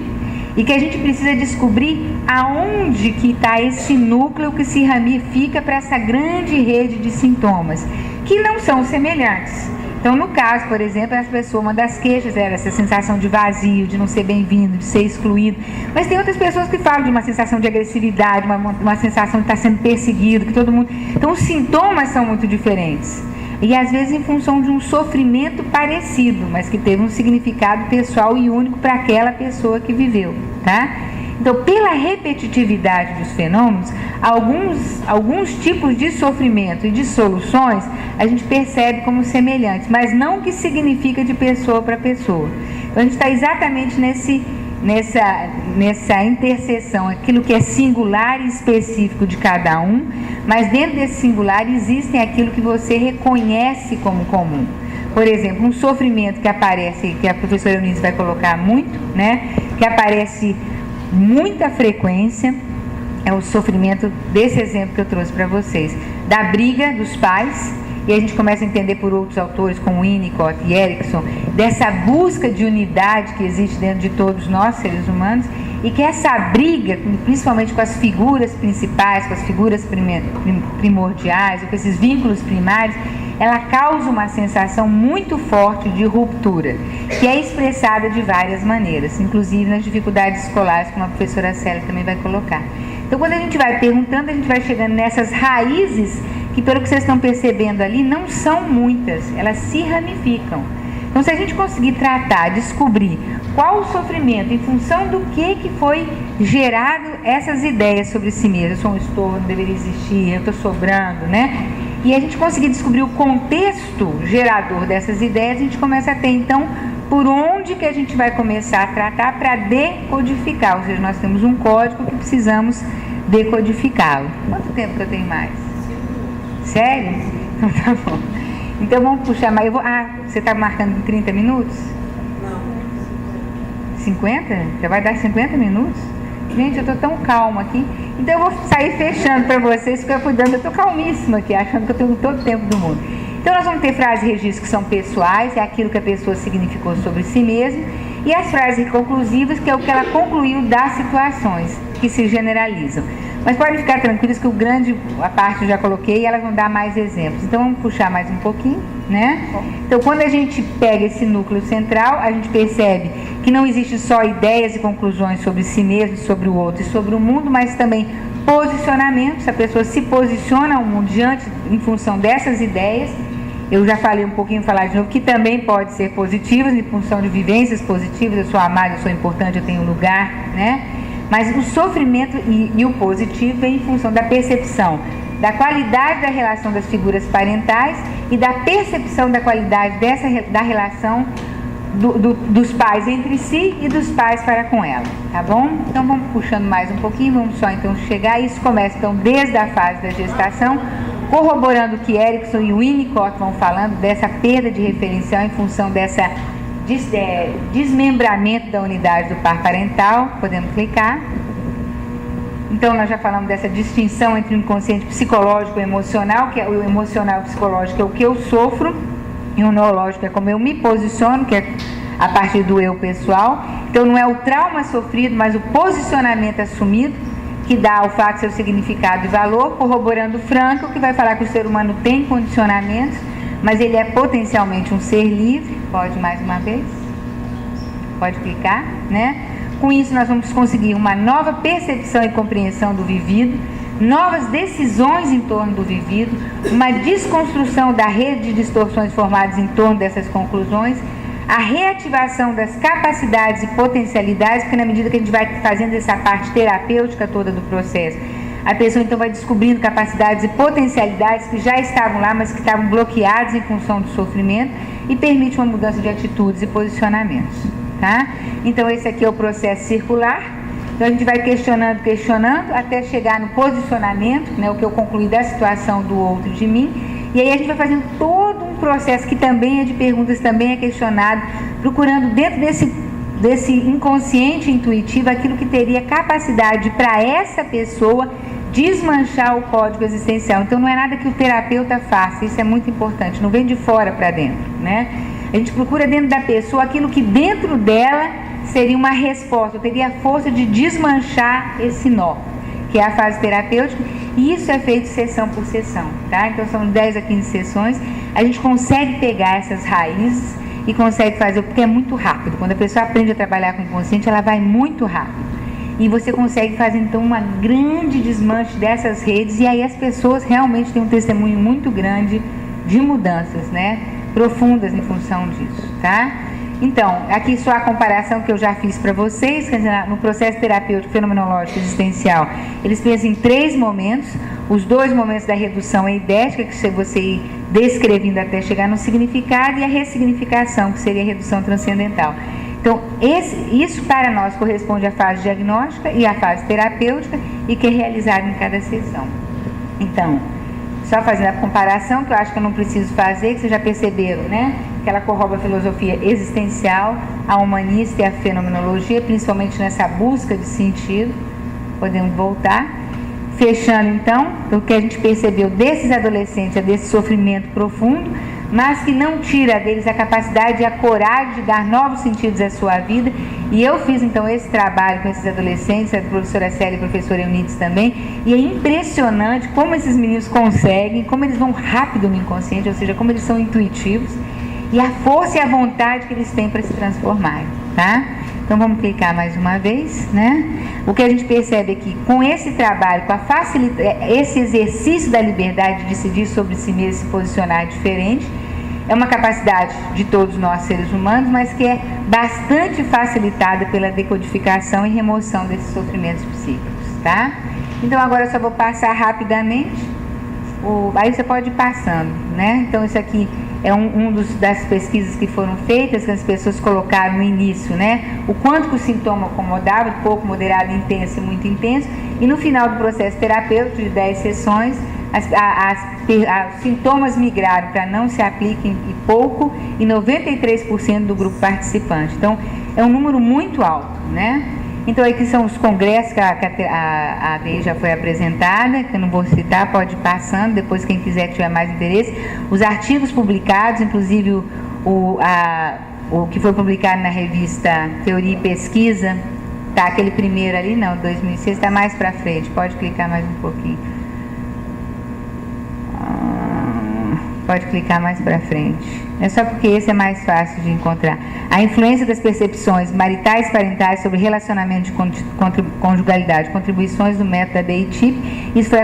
e que a gente precisa descobrir aonde que está esse núcleo que se ramifica para essa grande rede de sintomas, que não são semelhantes. Então, no caso, por exemplo, as pessoas, uma das queixas era essa sensação de vazio, de não ser bem-vindo, de ser excluído. Mas tem outras pessoas que falam de uma sensação de agressividade, uma sensação de estar sendo perseguido, que todo mundo... Então, os sintomas são muito diferentes. E às vezes em função de um sofrimento parecido, mas que teve um significado pessoal e único para aquela pessoa que viveu, tá? Então, pela repetitividade dos fenômenos, alguns tipos de sofrimento e de soluções a gente percebe como semelhantes, mas não o que significa de pessoa para pessoa. Então, a gente está exatamente nessa interseção, aquilo que é singular e específico de cada um, mas dentro desse singular existem aquilo que você reconhece como comum. Por exemplo, um sofrimento que aparece, que a professora Eunice vai colocar muito, né, que aparece muita frequência, é o sofrimento desse exemplo que eu trouxe para vocês, da briga dos pais. E a gente começa a entender por outros autores, como Winnicott e Erickson, dessa busca de unidade que existe dentro de todos nós, seres humanos, e que essa briga, principalmente com as figuras principais, com as figuras primordiais, ou com esses vínculos primários, ela causa uma sensação muito forte de ruptura, que é expressada de várias maneiras, inclusive nas dificuldades escolares, como a professora Célia também vai colocar. Então, quando a gente vai perguntando, a gente vai chegando nessas raízes que, pelo que vocês estão percebendo ali, não são muitas, elas se ramificam. Então, se a gente conseguir tratar, descobrir qual o sofrimento, em função do que foi gerado essas ideias sobre si mesmo, eu sou um estorvo, não deveria existir, eu estou sobrando, né? E a gente conseguir descobrir o contexto gerador dessas ideias, a gente começa a ter, então, por onde que a gente vai começar a tratar para decodificar, ou seja, nós temos um código que precisamos decodificá-lo. Quanto tempo que eu tenho mais? Sério? Então tá bom. Então vamos puxar mais. Você está marcando em 30 minutos? Não. 50? Já vai dar 50 minutos? Gente, eu estou tão calma aqui. Então eu vou sair fechando para vocês, ficar cuidando. Eu estou calmíssima aqui, achando que eu tenho todo o tempo do mundo. Então nós vamos ter frases e registros que são pessoais, é aquilo que a pessoa significou sobre si mesma, e as frases conclusivas, que é o que ela concluiu das situações, que se generalizam. Mas podem ficar tranquilos que a parte eu já coloquei e elas vão dar mais exemplos. Então vamos puxar mais um pouquinho, né? Então quando a gente pega esse núcleo central, a gente percebe que não existe só ideias e conclusões sobre si mesmo, sobre o outro e sobre o mundo, mas também posicionamentos. A pessoa se posiciona ao mundo diante, em função dessas ideias. Eu já falei um pouquinho, falar de novo, que também pode ser positivas, em função de vivências positivas. Eu sou amado, eu sou importante, eu tenho lugar, né? Mas o sofrimento e o positivo vem em função da percepção da qualidade da relação das figuras parentais e da percepção da qualidade da relação dos pais entre si e dos pais para com ela, tá bom? Então vamos puxando mais um pouquinho, vamos só então chegar. Isso começa então desde a fase da gestação, corroborando o que Erickson e Winnicott vão falando dessa perda de referencial em função dessa desmembramento da unidade do par parental. Podemos clicar. Então nós já falamos dessa distinção entre o inconsciente psicológico e emocional, que é o emocional e psicológico é o que eu sofro, e o neurológico é como eu me posiciono, que é a partir do eu pessoal. Então não é o trauma sofrido, mas o posicionamento assumido, que dá ao fato seu significado e valor, corroborando Franco, que vai falar que o ser humano tem condicionamentos, mas ele é potencialmente um ser livre. Pode mais uma vez? Pode clicar, né? Com isso nós vamos conseguir uma nova percepção e compreensão do vivido, novas decisões em torno do vivido, uma desconstrução da rede de distorções formadas em torno dessas conclusões, a reativação das capacidades e potencialidades, porque na medida que a gente vai fazendo essa parte terapêutica toda do processo, a pessoa então vai descobrindo capacidades e potencialidades que já estavam lá, mas que estavam bloqueadas em função do sofrimento, e permite uma mudança de atitudes e posicionamentos, tá? Então esse aqui é o processo circular. Então a gente vai questionando, até chegar no posicionamento, né, o que eu concluí da situação do outro de mim, e aí a gente vai fazendo todo um processo que também é de perguntas, também é questionado, procurando dentro desse inconsciente intuitivo aquilo que teria capacidade para essa pessoa desmanchar o código existencial. Então não é nada que o terapeuta faça, isso é muito importante, não vem de fora para dentro, né? A gente procura dentro da pessoa aquilo que dentro dela seria uma resposta, teria a força de desmanchar esse nó, que é a fase terapêutica, e isso é feito sessão por sessão, tá? Então são 10 a 15 sessões, a gente consegue pegar essas raízes e consegue fazer, porque é muito rápido. Quando a pessoa aprende a trabalhar com o inconsciente, ela vai muito rápido. E você consegue fazer então uma grande desmanche dessas redes, e aí as pessoas realmente têm um testemunho muito grande de mudanças, né? Profundas em função disso, tá? Então, aqui só a comparação que eu já fiz para vocês, quer dizer, no processo terapêutico fenomenológico existencial, eles pensam em 3 momentos, os 2 momentos da redução eidética, que você ir descrevendo até chegar no significado, e a ressignificação, que seria a redução transcendental. Então, isso para nós corresponde à fase diagnóstica e à fase terapêutica, e que é realizada em cada sessão. Então, só fazendo a comparação, que eu acho que eu não preciso fazer, que vocês já perceberam, né? Que ela corrobora a filosofia existencial, a humanista e a fenomenologia, principalmente nessa busca de sentido. Podemos voltar. Fechando então, o que a gente percebeu desses adolescentes, é desse sofrimento profundo, mas que não tira deles a capacidade e a coragem de dar novos sentidos à sua vida. E eu fiz então esse trabalho com esses adolescentes, a professora Célia e a professora Eunice também, e é impressionante como esses meninos conseguem, como eles vão rápido no inconsciente, ou seja, como eles são intuitivos, e a força e a vontade que eles têm para se transformarem, tá? Então vamos clicar mais uma vez, né? O que a gente percebe aqui, com esse trabalho, com a esse exercício da liberdade de decidir sobre si mesmo, se posicionar diferente, é uma capacidade de todos nós seres humanos, mas que é bastante facilitada pela decodificação e remoção desses sofrimentos psíquicos, tá? Então agora eu só vou passar rapidamente, aí você pode ir passando, né? Então isso aqui é das pesquisas que foram feitas, que as pessoas colocaram no início, né? O quanto que o sintoma acomodava, pouco, moderado, intenso e muito intenso, e no final do processo terapêutico de 10 sessões, os sintomas migraram para não se apliquem e pouco, e 93% do grupo participante. Então, é um número muito alto, né? Então, aqui são os congressos que a ADI já foi apresentada, que eu não vou citar, pode ir passando, depois quem quiser que tiver mais interesse. Os artigos publicados, inclusive o que foi publicado na revista Teoria e Pesquisa, tá, aquele primeiro ali, não, 2006, está mais para frente, pode clicar mais um pouquinho. Pode clicar mais para frente. É só porque esse é mais fácil de encontrar. A influência das percepções maritais e parentais sobre relacionamento de conjugalidade, contribuições do método ADI-TIP. Isso foi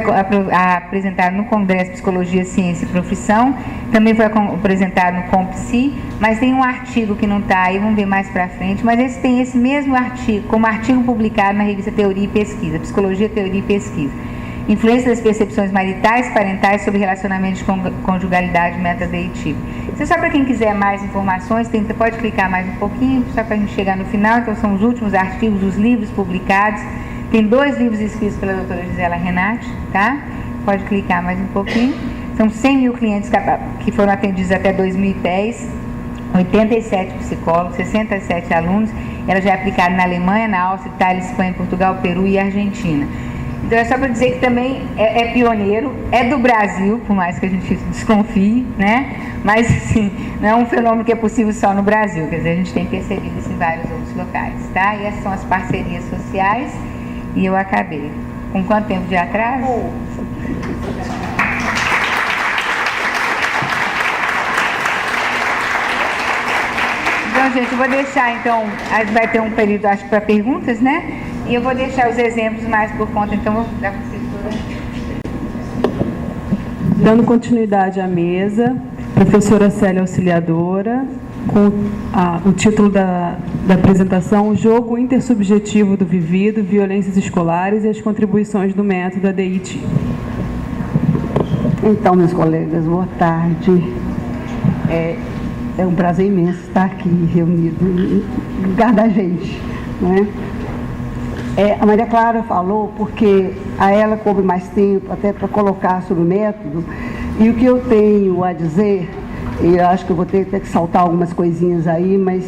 apresentado no Congresso Psicologia, Ciência e Profissão. Também foi apresentado no COMPSI, mas tem um artigo que não está aí, vamos ver mais para frente. Mas tem esse mesmo artigo, como artigo publicado na revista Teoria e Pesquisa, Psicologia, Teoria e Pesquisa. Influência das percepções maritais e parentais sobre relacionamento de conjugalidade, método ADI-TIP. Isso é só para quem quiser mais informações, pode clicar mais um pouquinho, só para a gente chegar no final. Então são os últimos artigos, os livros publicados. Tem 2 livros escritos pela doutora Gisela Renati, tá? Pode clicar mais um pouquinho. São 100 mil clientes que foram atendidos até 2010, 87 psicólogos, 67 alunos. Ela já é aplicada na Alemanha, na Áustria, Itália, Espanha, Portugal, Peru e Argentina. Então é só para dizer que também é pioneiro, é do Brasil, por mais que a gente desconfie, né? Mas assim, não é um fenômeno que é possível só no Brasil, quer dizer, a gente tem percebido isso em vários outros locais, tá? E essas são as parcerias sociais, e eu acabei. Com quanto tempo de atraso? Então, gente, eu vou deixar, então, vai ter um período, acho, para perguntas, né? E eu vou deixar os exemplos mais por conta, então vou dar para vocês. Dando continuidade à mesa, professora Célia Auxiliadora, com o título da apresentação, o jogo intersubjetivo do vivido, violências escolares e as contribuições do método ADI-TIP. Então, meus colegas, boa tarde. É um prazer imenso estar aqui reunido no lugar da gente, né? A Maria Clara falou porque a ela coube mais tempo até para colocar sobre o método, e o que eu tenho a dizer, e eu acho que eu vou ter que saltar algumas coisinhas aí, mas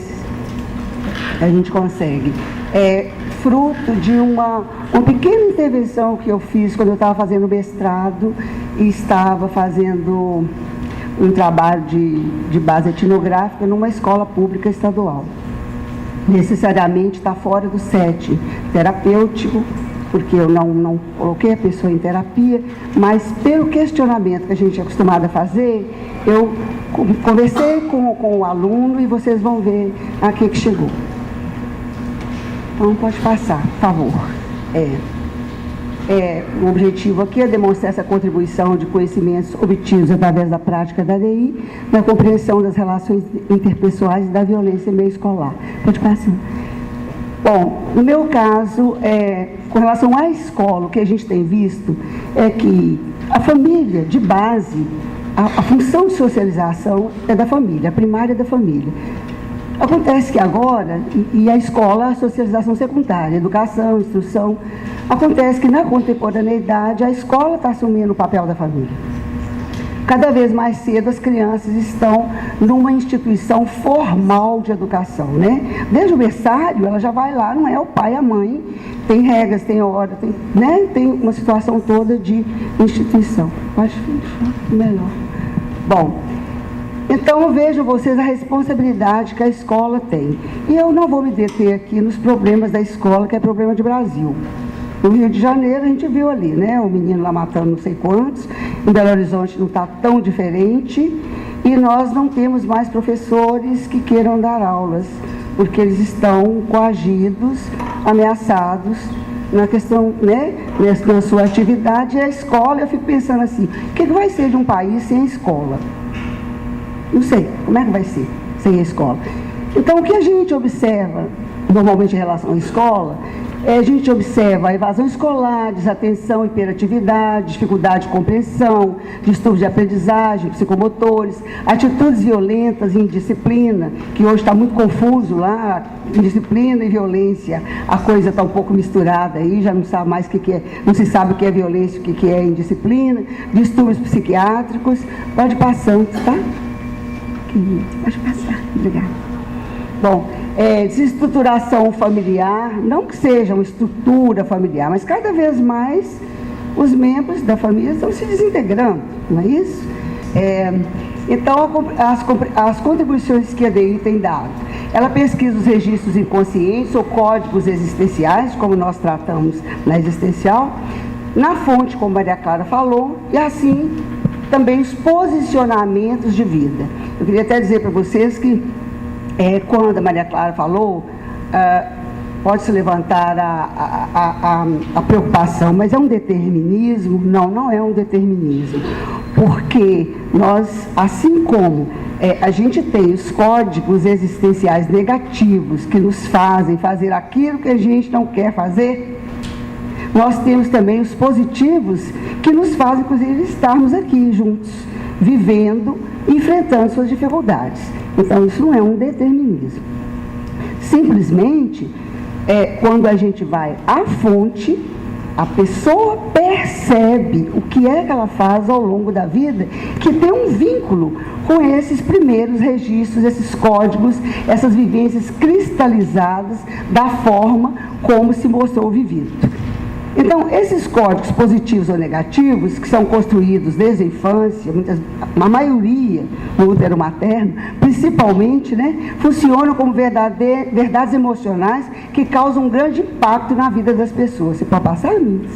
a gente consegue. É fruto de uma pequena intervenção que eu fiz quando eu estava fazendo mestrado e estava fazendo um trabalho de base etnográfica numa escola pública estadual. Necessariamente está fora do set terapêutico, porque eu não coloquei a pessoa em terapia, mas pelo questionamento que a gente é acostumado a fazer, eu conversei com o aluno e vocês vão ver a que chegou. Então, pode passar, por favor. O objetivo aqui é demonstrar essa contribuição de conhecimentos obtidos através da prática da ADI, na compreensão das relações interpessoais e da violência meio escolar. Pode passar. Bom, no meu caso, com relação à escola, o que a gente tem visto é que a família, de base, a função de socialização é da família, a primária é da família. Acontece que agora, e a escola, a socialização secundária, educação, instrução, acontece que na contemporaneidade a escola está assumindo o papel da família. Cada vez mais cedo as crianças estão numa instituição formal de educação, né? Desde o berçário ela já vai lá, não é o pai e a mãe, tem regras, tem hora, tem uma situação toda de instituição. Pode fechar melhor. Bom, então vejam vocês a responsabilidade que a escola tem. E eu não vou me deter aqui nos problemas da escola, que é problema de Brasil. No Rio de Janeiro a gente viu ali, né? O menino lá matando não sei quantos, em Belo Horizonte não está tão diferente, e nós não temos mais professores que queiram dar aulas, porque eles estão coagidos, ameaçados na questão, né? Na sua atividade. E a escola, eu fico pensando assim, o que vai ser de um país sem a escola? Não sei, como é que vai ser sem a escola? Então, o que a gente observa, normalmente em relação à escola, a gente observa a evasão escolar, desatenção, hiperatividade, dificuldade de compreensão, distúrbios de aprendizagem, psicomotores, atitudes violentas e indisciplina, que hoje está muito confuso lá, indisciplina e violência, a coisa está um pouco misturada aí, já não sabe mais o que é, não se sabe o que é violência, o que é indisciplina, distúrbios psiquiátricos. Pode passar, tá? Pode passar, obrigada. Bom, desestruturação familiar, não que seja uma estrutura familiar, mas cada vez mais os membros da família estão se desintegrando, não é isso? Então, as contribuições que a DI tem dado, ela pesquisa os registros inconscientes ou códigos existenciais, como nós tratamos na existencial, na fonte, como Maria Clara falou, e assim também os posicionamentos de vida. Eu queria até dizer para vocês que quando a Maria Clara falou, pode-se levantar a preocupação, mas é um determinismo? Não, não é um determinismo, porque nós, assim como a gente tem os códigos existenciais negativos que nos fazem fazer aquilo que a gente não quer fazer, nós temos também os positivos que nos fazem, inclusive, estarmos aqui juntos, vivendo, enfrentando suas dificuldades. Então, isso não é um determinismo. Simplesmente, quando a gente vai à fonte, a pessoa percebe o que é que ela faz ao longo da vida, que tem um vínculo com esses primeiros registros, esses códigos, essas vivências cristalizadas da forma como se mostrou vivido. Então, esses códigos positivos ou negativos, que são construídos desde a infância, a maioria no útero materno, principalmente, funcionam como verdades emocionais que causam um grande impacto na vida das pessoas. Você pode passar, Minas?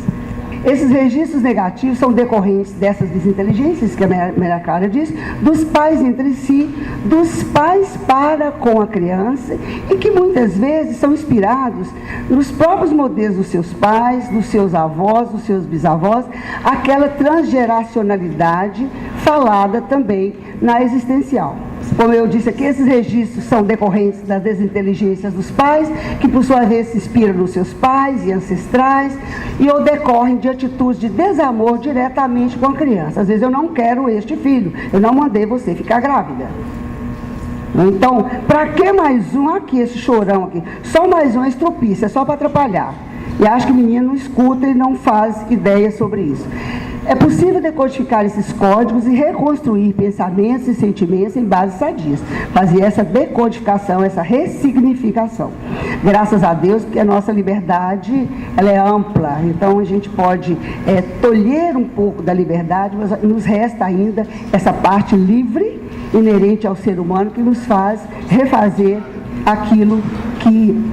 Esses registros negativos são decorrentes dessas desinteligências, que a Maria Clara disse, dos pais entre si, dos pais para com a criança, e que muitas vezes são inspirados nos próprios modelos dos seus pais, dos seus avós, dos seus bisavós, aquela transgeracionalidade falada também na existencial. Como eu disse aqui, esses registros são decorrentes das desinteligências dos pais, que por sua vez se inspiram nos seus pais e ancestrais, e ou decorrem de atitudes de desamor diretamente com a criança. Às vezes eu não quero este filho, eu não mandei você ficar grávida. Então, para que mais um aqui, esse chorão aqui? Só mais um é estropício, é só para atrapalhar. E acho que o menino não escuta e não faz ideia sobre isso. É possível decodificar esses códigos e reconstruir pensamentos e sentimentos em bases sadias. Fazer essa decodificação, essa ressignificação. Graças a Deus, porque a nossa liberdade ela é ampla. Então, a gente pode tolher um pouco da liberdade, mas nos resta ainda essa parte livre, inerente ao ser humano, que nos faz refazer aquilo que,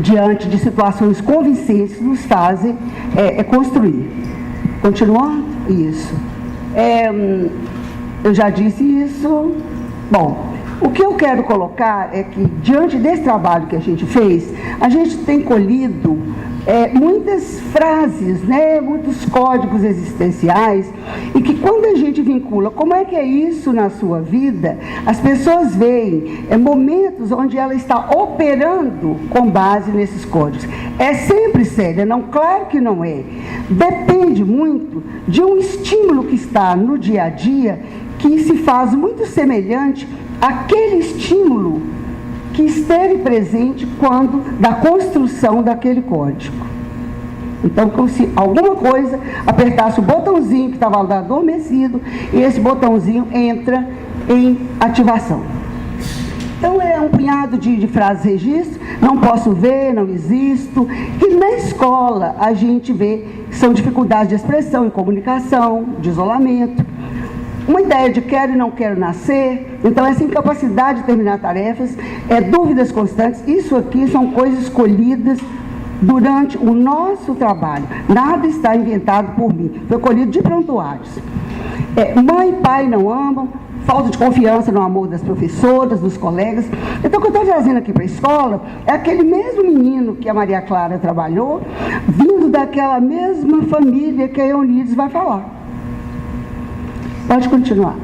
diante de situações convincentes, nos fazem construir. Continuando? Isso. Eu já disse isso. Bom, o que eu quero colocar é que, diante desse trabalho que a gente fez, a gente tem colhido muitas frases, muitos códigos existenciais, e que quando a gente vincula como é que é isso na sua vida, as pessoas veem momentos onde ela está operando com base nesses códigos. É sempre sério? Não, claro que não é. Depende muito de um estímulo que está no dia a dia, que se faz muito semelhante àquele estímulo que esteve presente quando da construção daquele código. Então, como se alguma coisa apertasse o botãozinho que estava adormecido, e esse botãozinho entra em ativação. Então, é um punhado de frases registro, não posso ver, não existo. E na escola, a gente vê que são dificuldades de expressão e comunicação, de isolamento. Uma ideia de quero e não quero nascer. Então, essa incapacidade de terminar tarefas, dúvidas constantes. Isso aqui são coisas escolhidas durante o nosso trabalho. Nada está inventado por mim. Foi colhido de prontuários. Mãe e pai não amam, falta de confiança no amor das professoras, dos colegas. Então, o que eu estou trazendo aqui para a escola é aquele mesmo menino que a Maria Clara trabalhou, vindo daquela mesma família que a Eunides vai falar. Pode continuar.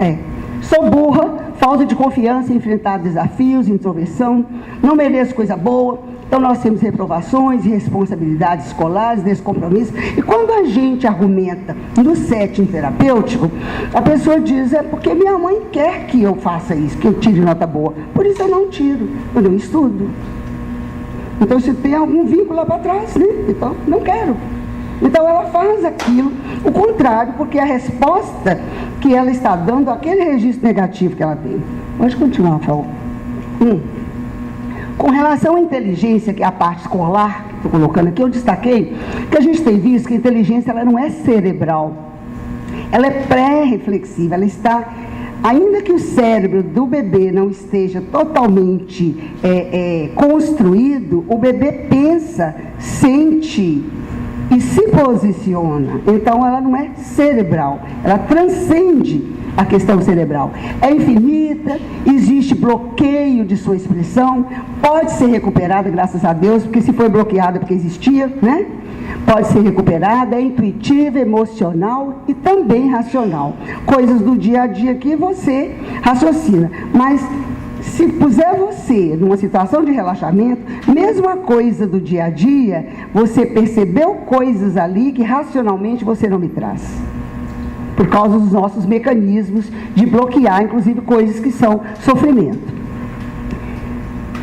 Sou burra, falta de confiança em enfrentar desafios, introversão, não mereço coisa boa. Então nós temos reprovações, responsabilidades escolares, descompromisso. E quando a gente argumenta no setting terapêutico, a pessoa diz, é porque minha mãe quer que eu faça isso, que eu tire nota boa. Por isso eu não tiro, eu não estudo. Então se tem algum vínculo lá para trás, né? Então não quero. Então ela faz aquilo, o contrário, porque a resposta que ela está dando àquele registro negativo que ela tem. Pode continuar, por favor. Com relação à inteligência, que é a parte escolar, que estou colocando aqui, eu destaquei que a gente tem visto que a inteligência ela não é cerebral, ela é pré-reflexiva, ela está, ainda que o cérebro do bebê não esteja totalmente construído, o bebê pensa, sente e se posiciona. Então ela não é cerebral, ela transcende a questão cerebral. É infinita, existe bloqueio de sua expressão, pode ser recuperada, graças a Deus, porque se foi bloqueada porque existia, né? Pode ser recuperada, é intuitiva, emocional e também racional. Coisas do dia a dia que você raciocina. Mas se puser você numa situação de relaxamento, mesma coisa do dia a dia, você percebeu coisas ali que racionalmente você não me traz. Por causa dos nossos mecanismos de bloquear, inclusive, coisas que são sofrimento.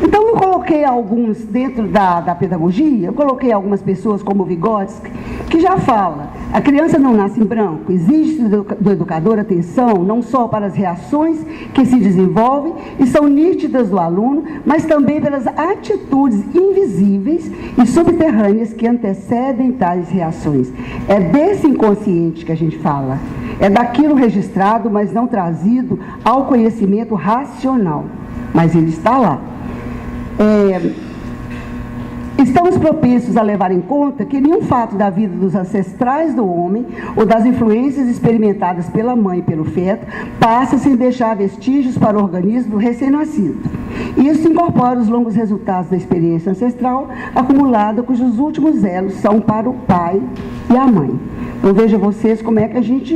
Então, eu coloquei alguns dentro da pedagogia, eu coloquei algumas pessoas como Vygotsky, que já fala, a criança não nasce em branco, existe do educador atenção, não só para as reações que se desenvolvem e são nítidas do aluno, mas também pelas atitudes invisíveis e subterrâneas que antecedem tais reações. É desse inconsciente que a gente fala, é daquilo registrado, mas não trazido ao conhecimento racional, mas ele está lá. Estamos propensos a levar em conta que nenhum fato da vida dos ancestrais do homem ou das influências experimentadas pela mãe e pelo feto passa sem deixar vestígios para o organismo do recém-nascido. Isso incorpora os longos resultados da experiência ancestral acumulada, cujos últimos elos são para o pai e a mãe. Então veja vocês como é que a gente,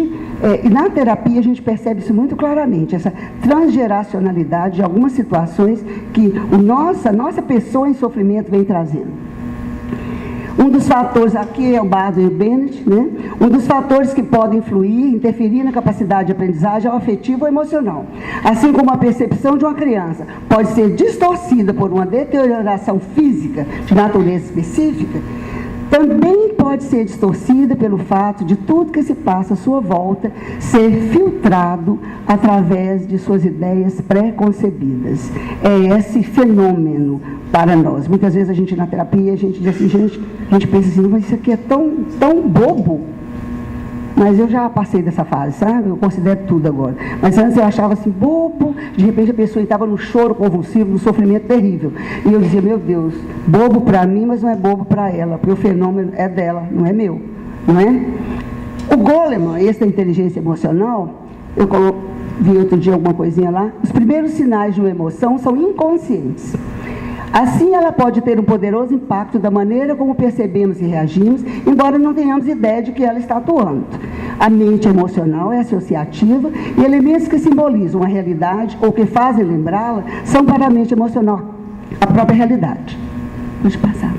e na terapia a gente percebe isso muito claramente, essa transgeracionalidade de algumas situações que nossa pessoa em sofrimento vem trazendo. Um dos fatores, aqui é o Bardo e o Bennett, né? Um dos fatores que podem influir, interferir na capacidade de aprendizagem é o afetivo ou emocional. Assim como a percepção de uma criança pode ser distorcida por uma deterioração física de natureza específica, também pode ser distorcida pelo fato de tudo que se passa à sua volta ser filtrado através de suas ideias pré-concebidas. É esse fenômeno para nós. Muitas vezes a gente na terapia, a gente diz assim, a gente pensa assim, mas isso aqui é tão bobo. Mas eu já passei dessa fase, sabe? Eu considero tudo agora. Mas antes eu achava assim, bobo, de repente a pessoa estava no choro convulsivo, no sofrimento terrível. E eu dizia, meu Deus, bobo para mim, mas não é bobo para ela, porque o fenômeno é dela, não é meu, não é? O Goleman, esse da inteligência emocional, eu vi outro dia alguma coisinha lá, os primeiros sinais de uma emoção são inconscientes. Assim, ela pode ter um poderoso impacto da maneira como percebemos e reagimos, embora não tenhamos ideia de que ela está atuando. A mente emocional é associativa e elementos que simbolizam a realidade ou que fazem lembrá-la são para a mente emocional a própria realidade. Deixa eu passar.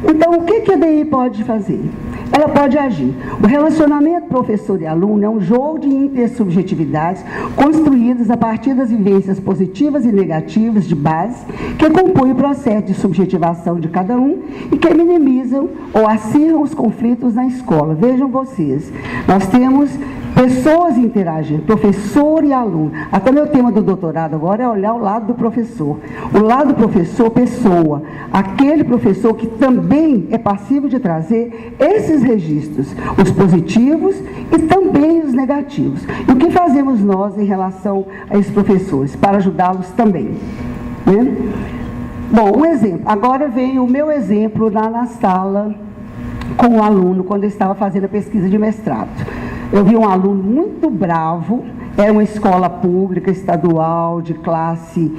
Então, o que a DI pode fazer? Ela pode agir. O relacionamento professor e aluno é um jogo de intersubjetividades construídas a partir das vivências positivas e negativas de base que compõem o processo de subjetivação de cada um e que minimizam ou acirram os conflitos na escola. Vejam vocês, nós temos pessoas interagindo, professor e aluno. Até meu tema do doutorado agora é olhar o lado do professor. O lado do professor, pessoa. Aquele professor que também é passível de trazer esses registros, os positivos e também os negativos. E o que fazemos nós em relação a esses professores, para ajudá-los também? Né? Bom, um exemplo. Agora vem o meu exemplo lá na sala com o aluno, quando eu estava fazendo a pesquisa de mestrado. Eu vi um aluno muito bravo, Era uma escola pública, estadual, de classe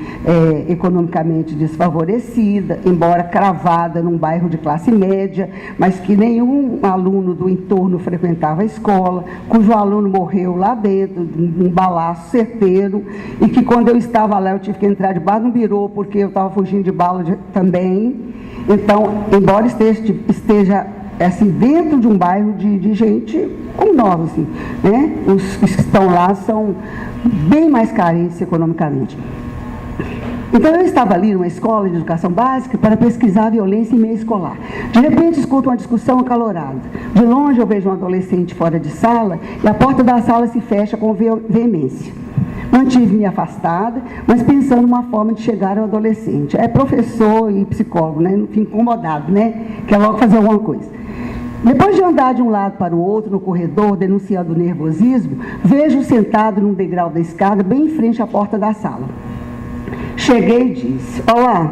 economicamente desfavorecida, embora cravada num bairro de classe média, mas que nenhum aluno do entorno frequentava a escola, cujo aluno morreu lá dentro, um balaço certeiro, e que quando eu estava lá eu tive que entrar debaixo do birô porque eu estava fugindo de bala também. Então, embora esteja assim, dentro de um bairro de gente como nós, assim, né? Os que estão lá são bem mais carentes economicamente. Então, eu estava ali numa escola de educação básica para pesquisar a violência em meio escolar. De repente, escuto uma discussão acalorada. De longe, eu vejo um adolescente fora de sala e a porta da sala se fecha com veemência. Mantive-me afastada, mas pensando numa forma de chegar ao adolescente. É professor e psicólogo, né? Não fico incomodado, né? Quer logo fazer alguma coisa. Depois de andar de um lado para o outro no corredor, denunciando o nervosismo, vejo sentado num degrau da escada, bem em frente à porta da sala. Cheguei e disse: olá.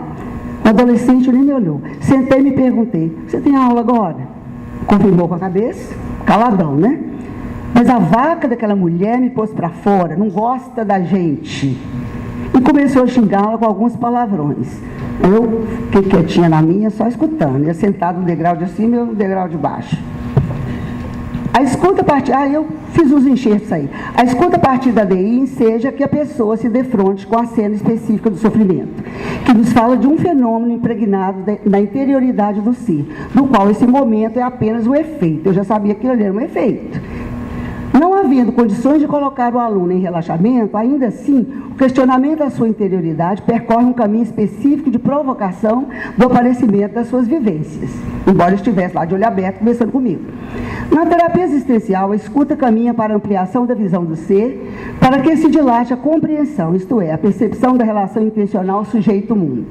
O adolescente nem me olhou. Sentei e me perguntei: você tem aula agora? Confirmou com a cabeça, caladão, né? Mas a vaca daquela mulher me pôs para fora, não gosta da gente. E começou a xingá-la com alguns palavrões. Eu fiquei quietinha na minha, só escutando. Ia sentado no degrau de cima e no degrau de baixo. A escuta a partir... eu fiz uns enxertos aí. A escuta a partir da DI enseja que a pessoa se defronte com a cena específica do sofrimento, que nos fala de um fenômeno impregnado na interioridade do ser, do qual esse momento é apenas um efeito. Eu já sabia que ele era um efeito. Não havendo condições de colocar o aluno em relaxamento, ainda assim, o questionamento da sua interioridade percorre um caminho específico de provocação do aparecimento das suas vivências, embora estivesse lá de olho aberto conversando comigo. Na terapia existencial, a escuta caminha para a ampliação da visão do ser, para que se dilate a compreensão, isto é, a percepção da relação intencional sujeito-mundo.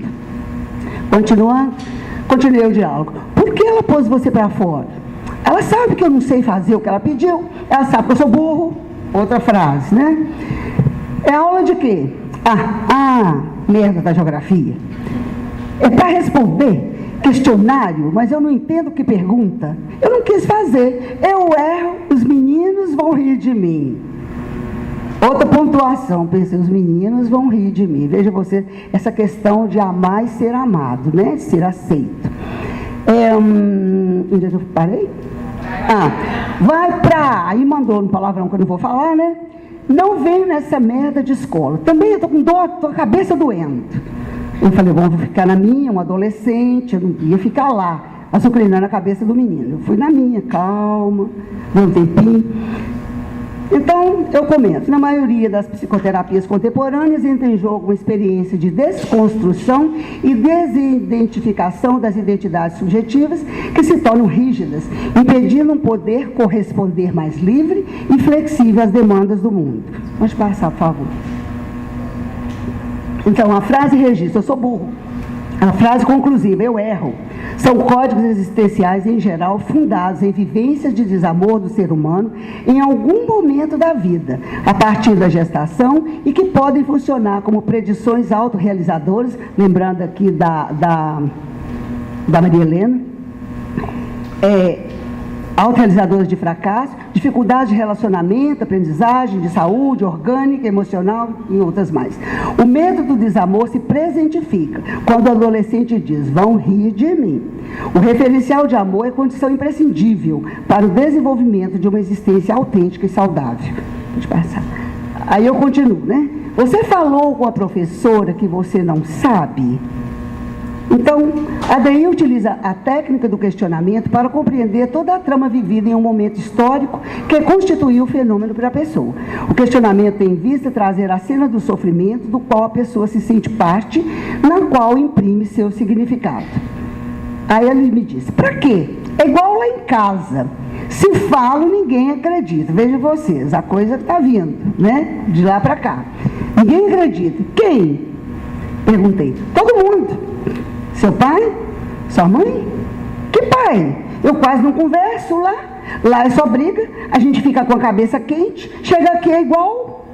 Continuei o diálogo. Por que ela pôs você para fora? Ela sabe que eu não sei fazer o que ela pediu. Ela sabe que eu sou burro. Outra frase, né? É aula de quê? Merda da geografia. É para responder questionário, mas eu não entendo o que pergunta. Eu não quis fazer. Eu erro, os meninos vão rir de mim. Outra pontuação, pensei, os meninos vão rir de mim. Veja você, essa questão de amar e ser amado, né? De ser aceito. Onde eu parei? Vai pra... Aí mandou um palavrão que eu não vou falar, né? Não venho nessa merda de escola. Também eu tô com dor, tô com a cabeça doendo. Eu falei, bom, vou ficar na minha, um adolescente, eu não ia ficar lá, açucrinando a cabeça do menino. Eu fui na minha, calma, deu um tempinho. Então, eu comento, na maioria das psicoterapias contemporâneas entra em jogo uma experiência de desconstrução e desidentificação das identidades subjetivas que se tornam rígidas, impedindo um poder corresponder mais livre e flexível às demandas do mundo. Pode passar, por favor. Então, a frase registra, eu sou burro. A frase conclusiva, eu erro. São códigos existenciais, em geral, fundados em vivências de desamor do ser humano em algum momento da vida, a partir da gestação, e que podem funcionar como predições autorrealizadoras, lembrando aqui da Maria Helena, autorrealizadoras de fracasso, dificuldades de relacionamento, aprendizagem, de saúde, orgânica, emocional e outras mais. O medo do desamor se presentifica quando o adolescente diz, vão rir de mim. O referencial de amor é condição imprescindível para o desenvolvimento de uma existência autêntica e saudável. Deixa eu passar. Aí eu continuo, né? Você falou com a professora que você não sabe? Então, a DI utiliza a técnica do questionamento para compreender toda a trama vivida em um momento histórico que constituiu o fenômeno para a pessoa. O questionamento tem em vista trazer a cena do sofrimento do qual a pessoa se sente parte, na qual imprime seu significado. Aí ele me disse, para quê? É igual lá em casa. Se falo, ninguém acredita. Vejam vocês, a coisa está vindo, né? De lá para cá. Ninguém acredita. Quem? Perguntei. Todo mundo. Seu pai? Sua mãe? Que pai? Eu quase não converso lá. Lá é só briga, a gente fica com a cabeça quente, chega aqui é igual.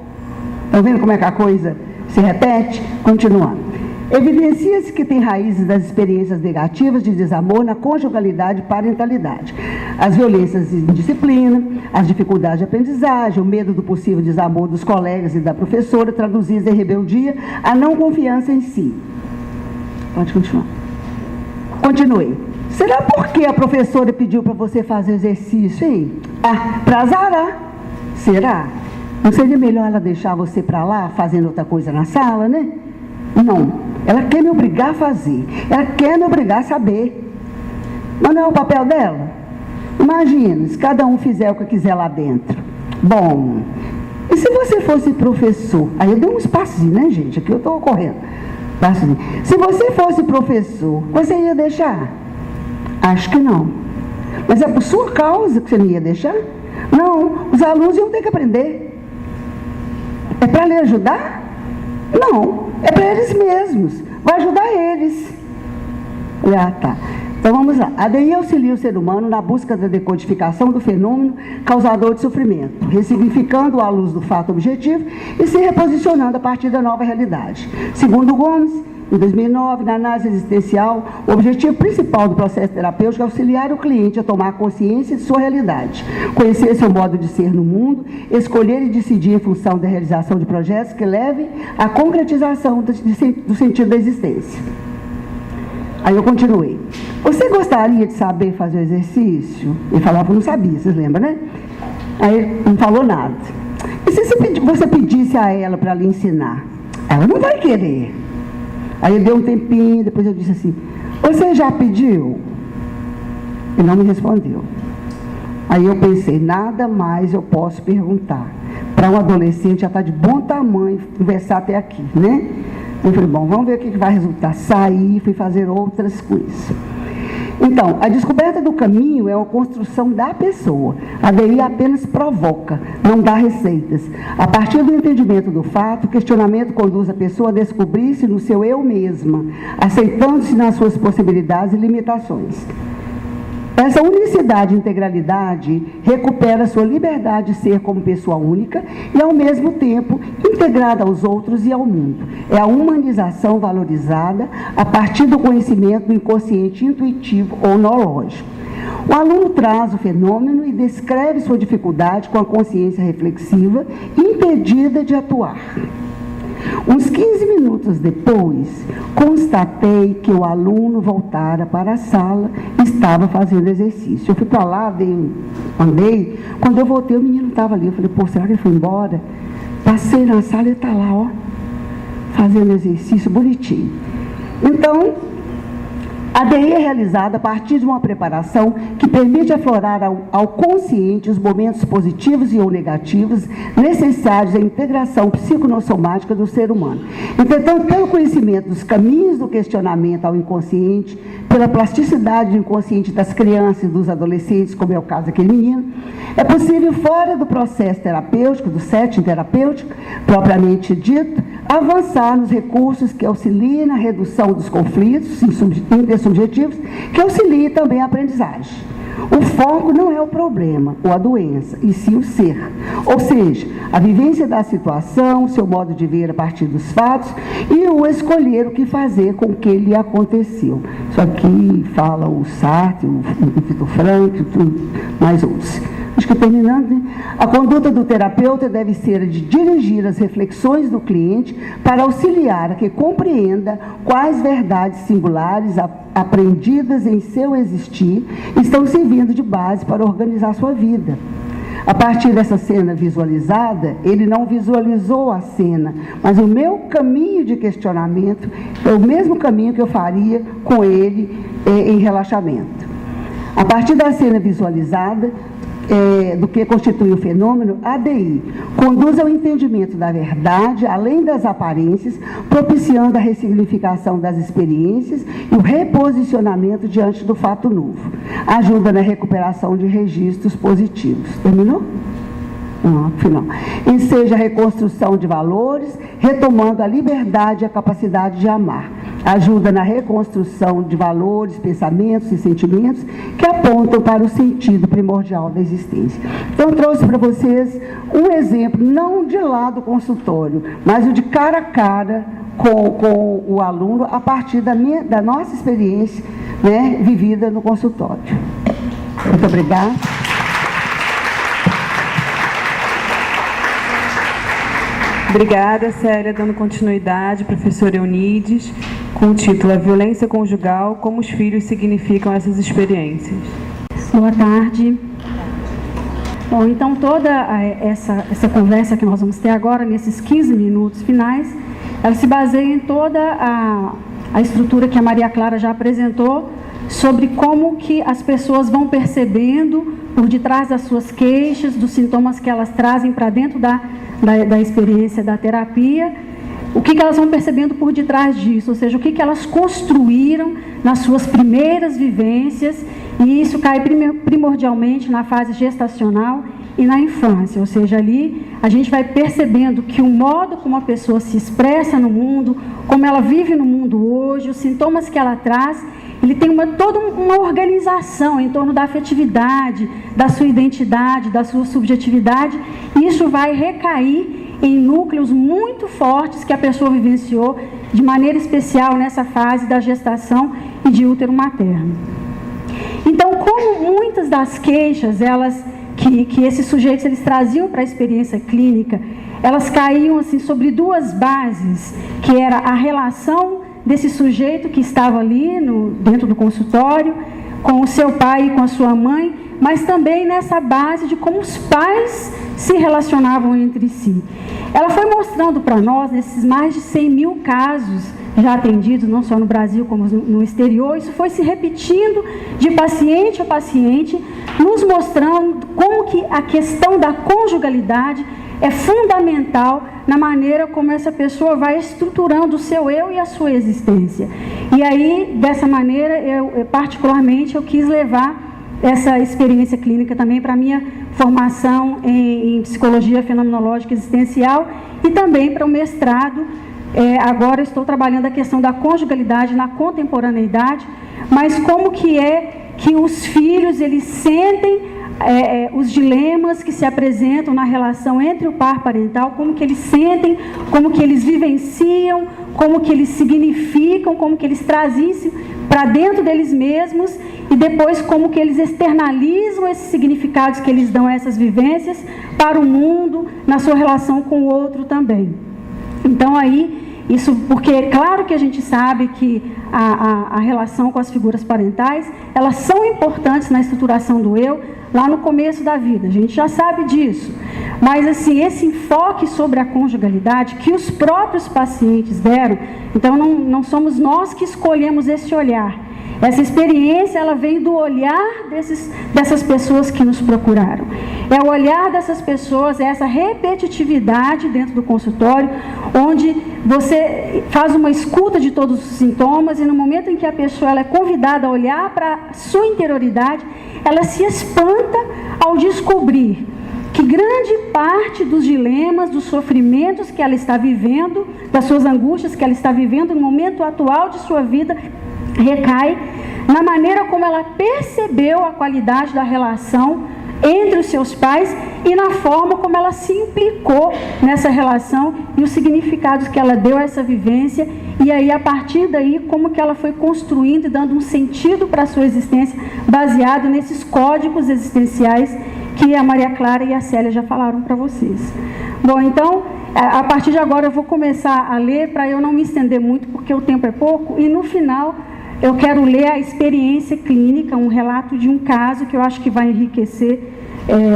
Estão vendo como é que a coisa se repete? Continuando. Evidencia-se que tem raízes das experiências negativas de desamor na conjugalidade e parentalidade. as violências em disciplina, as dificuldades de aprendizagem, o medo do possível desamor dos colegas e da professora, traduzidos em rebeldia, a não confiança em si. Pode continuar. Continuei. Será porque a professora pediu para você fazer exercício, hein? Ah, para azarar. Será? Não seria melhor ela deixar você para lá, fazendo outra coisa na sala, né? Não. Ela quer me obrigar a fazer. Ela quer me obrigar a saber. Mas não é o papel dela? Imagina, se cada um fizer o que quiser lá dentro. Bom, e se você fosse professor? Aí eu dei um espacinho, né, gente? Aqui eu estou correndo. Se você fosse professor, você ia deixar? Acho que não. Mas é por sua causa que você não ia deixar? Não, os alunos iam ter que aprender. É para lhe ajudar? Não, é para eles mesmos. Vai ajudar eles. Ah, tá. Então vamos lá. A DI auxilia o ser humano na busca da decodificação do fenômeno causador de sofrimento, ressignificando-o à luz do fato objetivo e se reposicionando a partir da nova realidade. Segundo Gomes, em 2009, na análise existencial, o objetivo principal do processo terapêutico é auxiliar o cliente a tomar consciência de sua realidade, conhecer seu modo de ser no mundo, escolher e decidir em função da realização de projetos que levem à concretização do sentido da existência. Aí eu continuei. Você gostaria de saber fazer o exercício? Ele falava que não sabia, vocês lembram, né? Aí ele não falou nada. E se você pedisse a ela para lhe ensinar? Ela não vai querer. Aí ele deu um tempinho, depois eu disse assim, você já pediu? Ele não me respondeu. Aí eu pensei, nada mais eu posso perguntar. Para um adolescente já está de bom tamanho conversar até aqui, né? Eu falei, bom, vamos ver o que vai resultar. Saí, fui fazer outras coisas. Então, a descoberta do caminho é uma construção da pessoa. A DI apenas provoca, não dá receitas. A partir do entendimento do fato, o questionamento conduz a pessoa a descobrir-se no seu eu mesma, aceitando-se nas suas possibilidades e limitações. Essa unicidade e integralidade recupera sua liberdade de ser como pessoa única e, ao mesmo tempo, integrada aos outros e ao mundo. É a humanização valorizada a partir do conhecimento do inconsciente intuitivo ou noológico. O aluno traz o fenômeno e descreve sua dificuldade com a consciência reflexiva, impedida de atuar. Uns 15 minutos depois, constatei que o aluno voltara para a sala e estava fazendo exercício. Eu fui para lá, andei, quando eu voltei o menino estava ali. Eu falei, pô, será que ele foi embora? Passei na sala e ele está lá, ó, fazendo exercício bonitinho. Então, a DI é realizada a partir de uma preparação que permite aflorar ao consciente os momentos positivos e ou negativos necessários à integração psiconossomática do ser humano. Entretanto, pelo conhecimento dos caminhos do questionamento ao inconsciente, pela plasticidade do inconsciente das crianças e dos adolescentes, como é o caso daquele menino, é possível, fora do processo terapêutico, do setting terapêutico, propriamente dito, avançar nos recursos que auxiliem na redução dos conflitos intersubjetivos, que auxiliem também a aprendizagem. O foco não é o problema ou a doença, e sim o ser. Ou seja, a vivência da situação, seu modo de ver a partir dos fatos e o escolher o que fazer com o que lhe aconteceu. Isso aqui fala o Sartre, o Viktor Frankl, mais outros. Acho que terminando, né? A conduta do terapeuta deve ser a de dirigir as reflexões do cliente para auxiliar a que compreenda quais verdades singulares aprendidas em seu existir estão servindo de base para organizar sua vida. A partir dessa cena visualizada, ele não visualizou a cena, mas o meu caminho de questionamento é o mesmo caminho que eu faria com ele em relaxamento. A partir da cena visualizada, do que constitui o fenômeno, a DI conduz ao entendimento da verdade, além das aparências, propiciando a ressignificação das experiências e o reposicionamento diante do fato novo. Ajuda na recuperação de registros positivos. Terminou? Não, final. Enseja a reconstrução de valores, retomando a liberdade e a capacidade de amar. Ajuda na reconstrução de valores, pensamentos e sentimentos que apontam para o sentido primordial da existência. Então, eu trouxe para vocês um exemplo, não de lá do consultório, mas o de cara a cara com o aluno, a partir da nossa experiência, né, vivida no consultório. Muito obrigada. Obrigada, Célia. Dando continuidade, professora Eunides, com o título A Violência Conjugal, como os filhos significam essas experiências. Boa tarde. Bom, então toda essa conversa que nós vamos ter agora, nesses 15 minutos finais, ela se baseia em toda a estrutura que a Maria Clara já apresentou, sobre como que as pessoas vão percebendo, por detrás das suas queixas, dos sintomas que elas trazem para dentro da experiência da terapia, o que elas vão percebendo por detrás disso, ou seja, o que elas construíram nas suas primeiras vivências, e isso cai primordialmente na fase gestacional e na infância, ou seja, ali a gente vai percebendo que o modo como a pessoa se expressa no mundo, como ela vive no mundo hoje, os sintomas que ela traz, ele tem toda uma organização em torno da afetividade, da sua identidade, da sua subjetividade, e isso vai recair em núcleos muito fortes que a pessoa vivenciou de maneira especial nessa fase da gestação e de útero materno. Então, como muitas das queixas, que esses sujeitos eles traziam para a experiência clínica, elas caíam assim sobre duas bases, que era a relação desse sujeito que estava ali dentro do consultório, com o seu pai e com a sua mãe, mas também nessa base de como os pais se relacionavam entre si. Ela foi mostrando para nós, nesses mais de 100 mil casos já atendidos, não só no Brasil como no exterior, isso foi se repetindo de paciente a paciente, nos mostrando como que a questão da conjugalidade é fundamental na maneira como essa pessoa vai estruturando o seu eu e a sua existência. E aí, dessa maneira, particularmente, eu quis levar essa experiência clínica também para a minha formação em psicologia fenomenológica existencial e também para o mestrado. Agora estou trabalhando a questão da conjugalidade na contemporaneidade, mas como que é que os filhos, eles sentem os dilemas que se apresentam na relação entre o par parental, como que eles sentem, como que eles vivenciam, como que eles significam, como que eles trazem isso para dentro deles mesmos e depois como que eles externalizam esses significados que eles dão a essas vivências para o mundo, na sua relação com o outro também. Então aí, isso porque é claro que a gente sabe que a relação com as figuras parentais, elas são importantes na estruturação do eu, lá no começo da vida, a gente já sabe disso. Mas assim, esse enfoque sobre a conjugalidade que os próprios pacientes deram, então não somos nós que escolhemos esse olhar. Essa experiência, ela vem do olhar dessas pessoas que nos procuraram. É o olhar dessas pessoas, é essa repetitividade dentro do consultório, onde você faz uma escuta de todos os sintomas e no momento em que a pessoa ela é convidada a olhar para a sua interioridade, ela se espanta ao descobrir que grande parte dos dilemas, dos sofrimentos que ela está vivendo, das suas angústias que ela está vivendo no momento atual de sua vida, recai na maneira como ela percebeu a qualidade da relação entre os seus pais e na forma como ela se implicou nessa relação e os significados que ela deu a essa vivência, e aí a partir daí como que ela foi construindo e dando um sentido para a sua existência baseado nesses códigos existenciais que a Maria Clara e a Célia já falaram para vocês. Bom, então, a partir de agora eu vou começar a ler para eu não me estender muito, porque o tempo é pouco, e no final eu quero ler a experiência clínica, um relato de um caso que eu acho que vai enriquecer,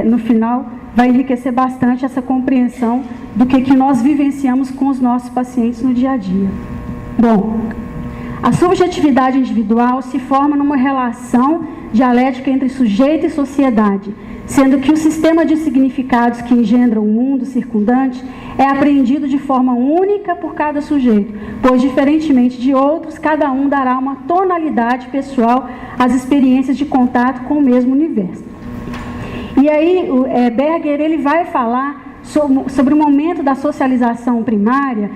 no final, vai enriquecer bastante essa compreensão do que nós vivenciamos com os nossos pacientes no dia a dia. Bom, a subjetividade individual se forma numa relação dialética entre sujeito e sociedade, sendo que o sistema de significados que engendra o mundo circundante é apreendido de forma única por cada sujeito, pois, diferentemente de outros, cada um dará uma tonalidade pessoal às experiências de contato com o mesmo universo. E aí, Berger ele vai falar sobre o momento da socialização primária,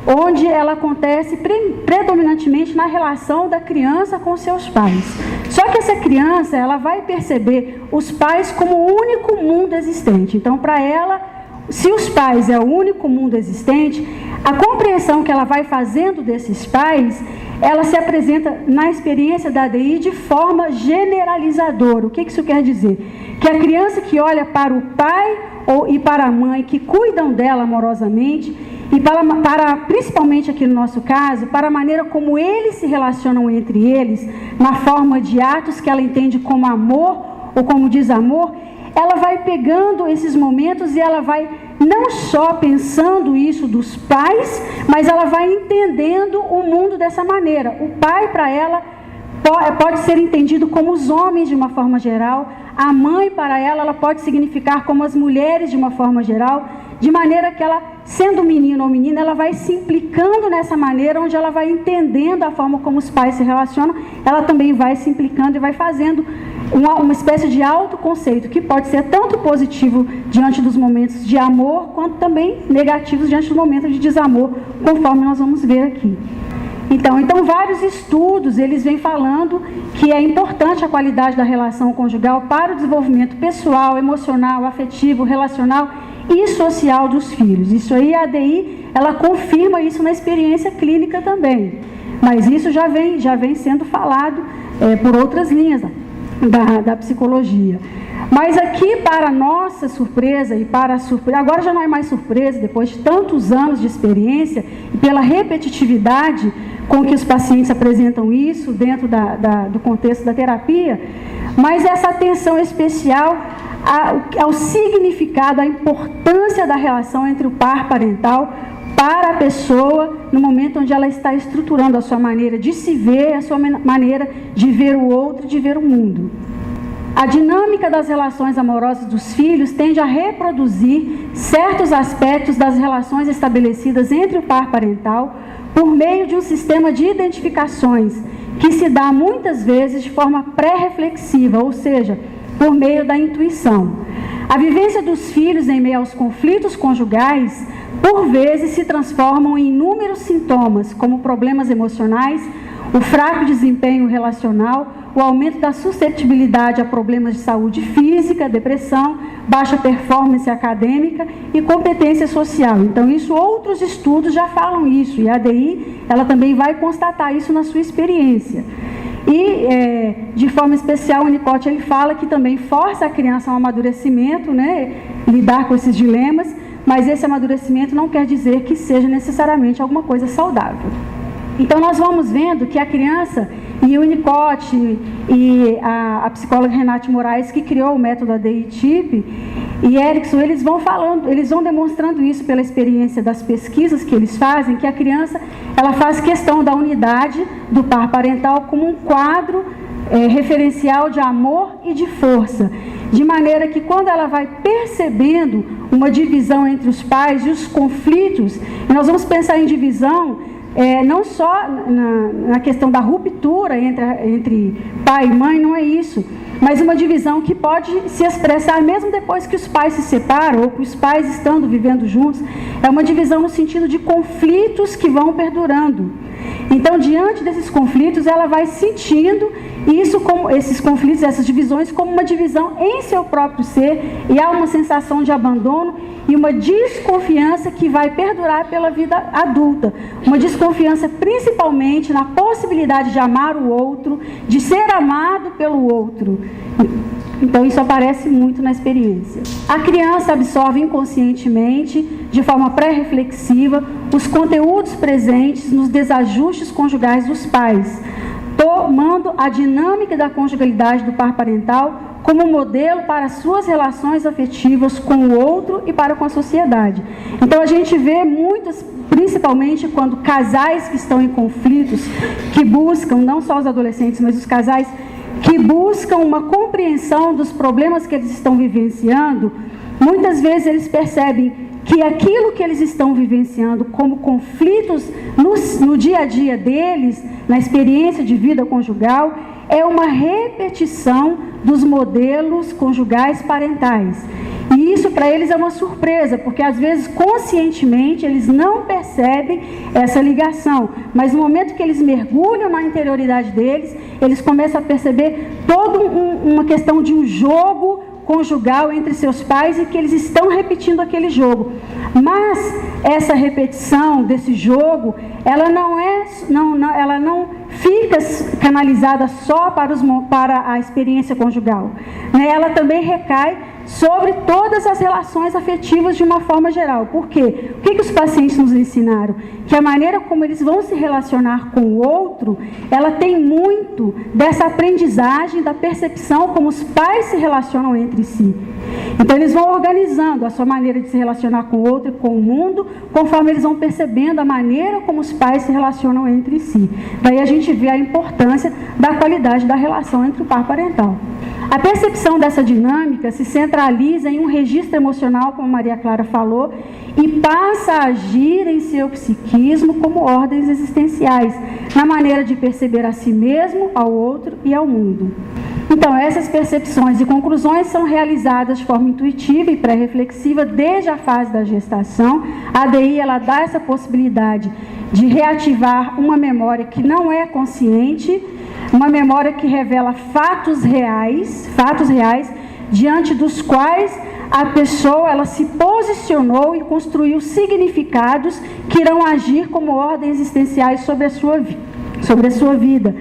onde ela acontece predominantemente na relação da criança com seus pais. Só que essa criança, ela vai perceber os pais como o único mundo existente. Então, para ela, se os pais é o único mundo existente, a compreensão que ela vai fazendo desses pais ela se apresenta na experiência da ADI de forma generalizadora. O que isso quer dizer? Que a criança que olha para o pai e para a mãe, que cuidam dela amorosamente, e principalmente aqui no nosso caso, para a maneira como eles se relacionam entre eles, na forma de atos que ela entende como amor ou como desamor, ela vai pegando esses momentos e ela vai não só pensando isso dos pais, mas ela vai entendendo o mundo dessa maneira. O pai, para ela, pode ser entendido como os homens de uma forma geral. A mãe, para ela pode significar como as mulheres de uma forma geral, de maneira que ela, sendo menino ou menina, ela vai se implicando nessa maneira, onde ela vai entendendo a forma como os pais se relacionam, ela também vai se implicando e vai fazendo uma espécie de autoconceito, que pode ser tanto positivo diante dos momentos de amor, quanto também negativos diante dos momentos de desamor, conforme nós vamos ver aqui. Então, vários estudos, eles vêm falando que é importante a qualidade da relação conjugal para o desenvolvimento pessoal, emocional, afetivo, relacional e social dos filhos. Isso aí, a ADI, ela confirma isso na experiência clínica também. Mas isso já vem sendo falado por outras linhas da psicologia. Mas aqui, para nossa surpresa e para a surpresa, agora já não é mais surpresa, depois de tantos anos de experiência e pela repetitividade com que os pacientes apresentam isso dentro do contexto da terapia, mas essa atenção especial ao significado, à importância da relação entre o par parental para a pessoa no momento onde ela está estruturando a sua maneira de se ver, a sua maneira de ver o outro, de ver o mundo. A dinâmica das relações amorosas dos filhos tende a reproduzir certos aspectos das relações estabelecidas entre o par parental por meio de um sistema de identificações que se dá muitas vezes de forma pré-reflexiva, ou seja, por meio da intuição. A vivência dos filhos em meio aos conflitos conjugais, por vezes, se transformam em inúmeros sintomas, como problemas emocionais, o fraco desempenho relacional, o aumento da suscetibilidade a problemas de saúde física, depressão, baixa performance acadêmica e competência social. Então, outros estudos já falam isso, e a ADI, ela também vai constatar isso na sua experiência. E, de forma especial, o Winnicott, ele fala que também força a criança ao amadurecimento, né, lidar com esses dilemas, mas esse amadurecimento não quer dizer que seja necessariamente alguma coisa saudável. Então, nós vamos vendo que a criança, e o Winnicott e a psicóloga Renate Moraes, que criou o método ADI-TIP, e Erickson, eles vão demonstrando isso pela experiência das pesquisas que eles fazem, que a criança, ela faz questão da unidade do par parental como um quadro referencial de amor e de força, de maneira que quando ela vai percebendo uma divisão entre os pais e os conflitos, e nós vamos pensar em divisão, não só na questão da ruptura entre pai e mãe, não é isso, mas uma divisão que pode se expressar mesmo depois que os pais se separam ou que os pais estando vivendo juntos, é uma divisão no sentido de conflitos que vão perdurando. Então, diante desses conflitos, ela vai sentindo isso como esses conflitos, essas divisões, como uma divisão em seu próprio ser, e há uma sensação de abandono e uma desconfiança que vai perdurar pela vida adulta. Uma desconfiança principalmente na possibilidade de amar o outro, de ser amado pelo outro. Então, isso aparece muito na experiência. A criança absorve inconscientemente, de forma pré-reflexiva, os conteúdos presentes nos desajustes conjugais dos pais, tomando a dinâmica da conjugalidade do par parental como modelo para suas relações afetivas com o outro e para com a sociedade. Então, a gente vê muitas, principalmente quando casais que estão em conflitos, que buscam, não só os adolescentes, mas os casais que buscam uma compreensão dos problemas que eles estão vivenciando, muitas vezes eles percebem que aquilo que eles estão vivenciando como conflitos no dia a dia deles, na experiência de vida conjugal, é uma repetição dos modelos conjugais parentais. E isso para eles é uma surpresa, porque às vezes conscientemente eles não percebem essa ligação, mas no momento que eles mergulham na interioridade deles, eles começam a perceber toda uma questão de um jogo conjugal entre seus pais e que eles estão repetindo aquele jogo. Mas essa repetição desse jogo, ela não fica canalizada só para a experiência conjugal, né? Ela também recai sobre todas as relações afetivas de uma forma geral. Por quê? O que os pacientes nos ensinaram? Que a maneira como eles vão se relacionar com o outro, ela tem muito dessa aprendizagem, da percepção como os pais se relacionam entre si. Então eles vão organizando a sua maneira de se relacionar com o outro e com o mundo, conforme eles vão percebendo a maneira como os pais se relacionam entre si. Daí a gente vê a importância da qualidade da relação entre o par parental. A percepção dessa dinâmica se centraliza em um registro emocional, como Maria Clara falou, e passa a agir em seu psiquismo como ordens existenciais, na maneira de perceber a si mesmo, ao outro e ao mundo. Então, essas percepções e conclusões são realizadas de forma intuitiva e pré-reflexiva desde a fase da gestação. A ADI, ela dá essa possibilidade de reativar uma memória que não é consciente, uma memória que revela fatos reais, diante dos quais a pessoa ela se posicionou e construiu significados que irão agir como ordens existenciais sobre a sua vida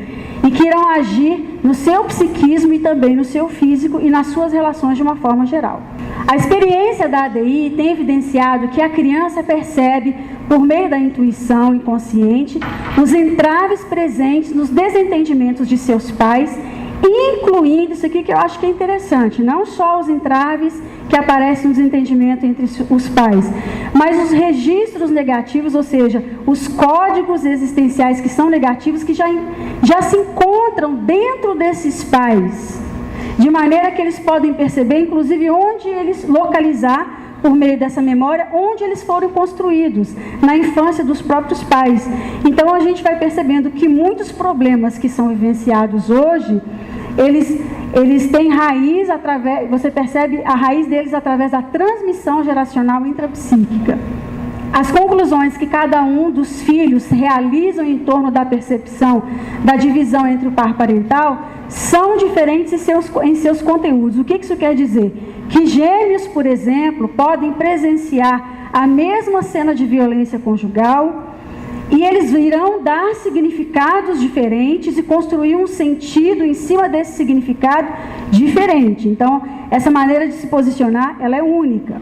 e que irão agir no seu psiquismo e também no seu físico e nas suas relações de uma forma geral. A experiência da ADI tem evidenciado que a criança percebe, por meio da intuição inconsciente, os entraves presentes nos desentendimentos de seus pais, incluindo, isso aqui que eu acho que é interessante, não só os entraves que aparecem no desentendimento entre os pais, mas os registros negativos, ou seja, os códigos existenciais que são negativos, que já se encontram dentro desses pais, de maneira que eles podem perceber, inclusive, onde eles localizar, por meio dessa memória, onde eles foram construídos, na infância dos próprios pais. Então, a gente vai percebendo que muitos problemas que são vivenciados hoje, eles têm raiz, você percebe a raiz deles através da transmissão geracional intrapsíquica. As conclusões que cada um dos filhos realizam em torno da percepção da divisão entre o par parental são diferentes em seus conteúdos. O que isso quer dizer? Que gêmeos, por exemplo, podem presenciar a mesma cena de violência conjugal e eles irão dar significados diferentes e construir um sentido em cima desse significado diferente. Então, essa maneira de se posicionar, ela é única.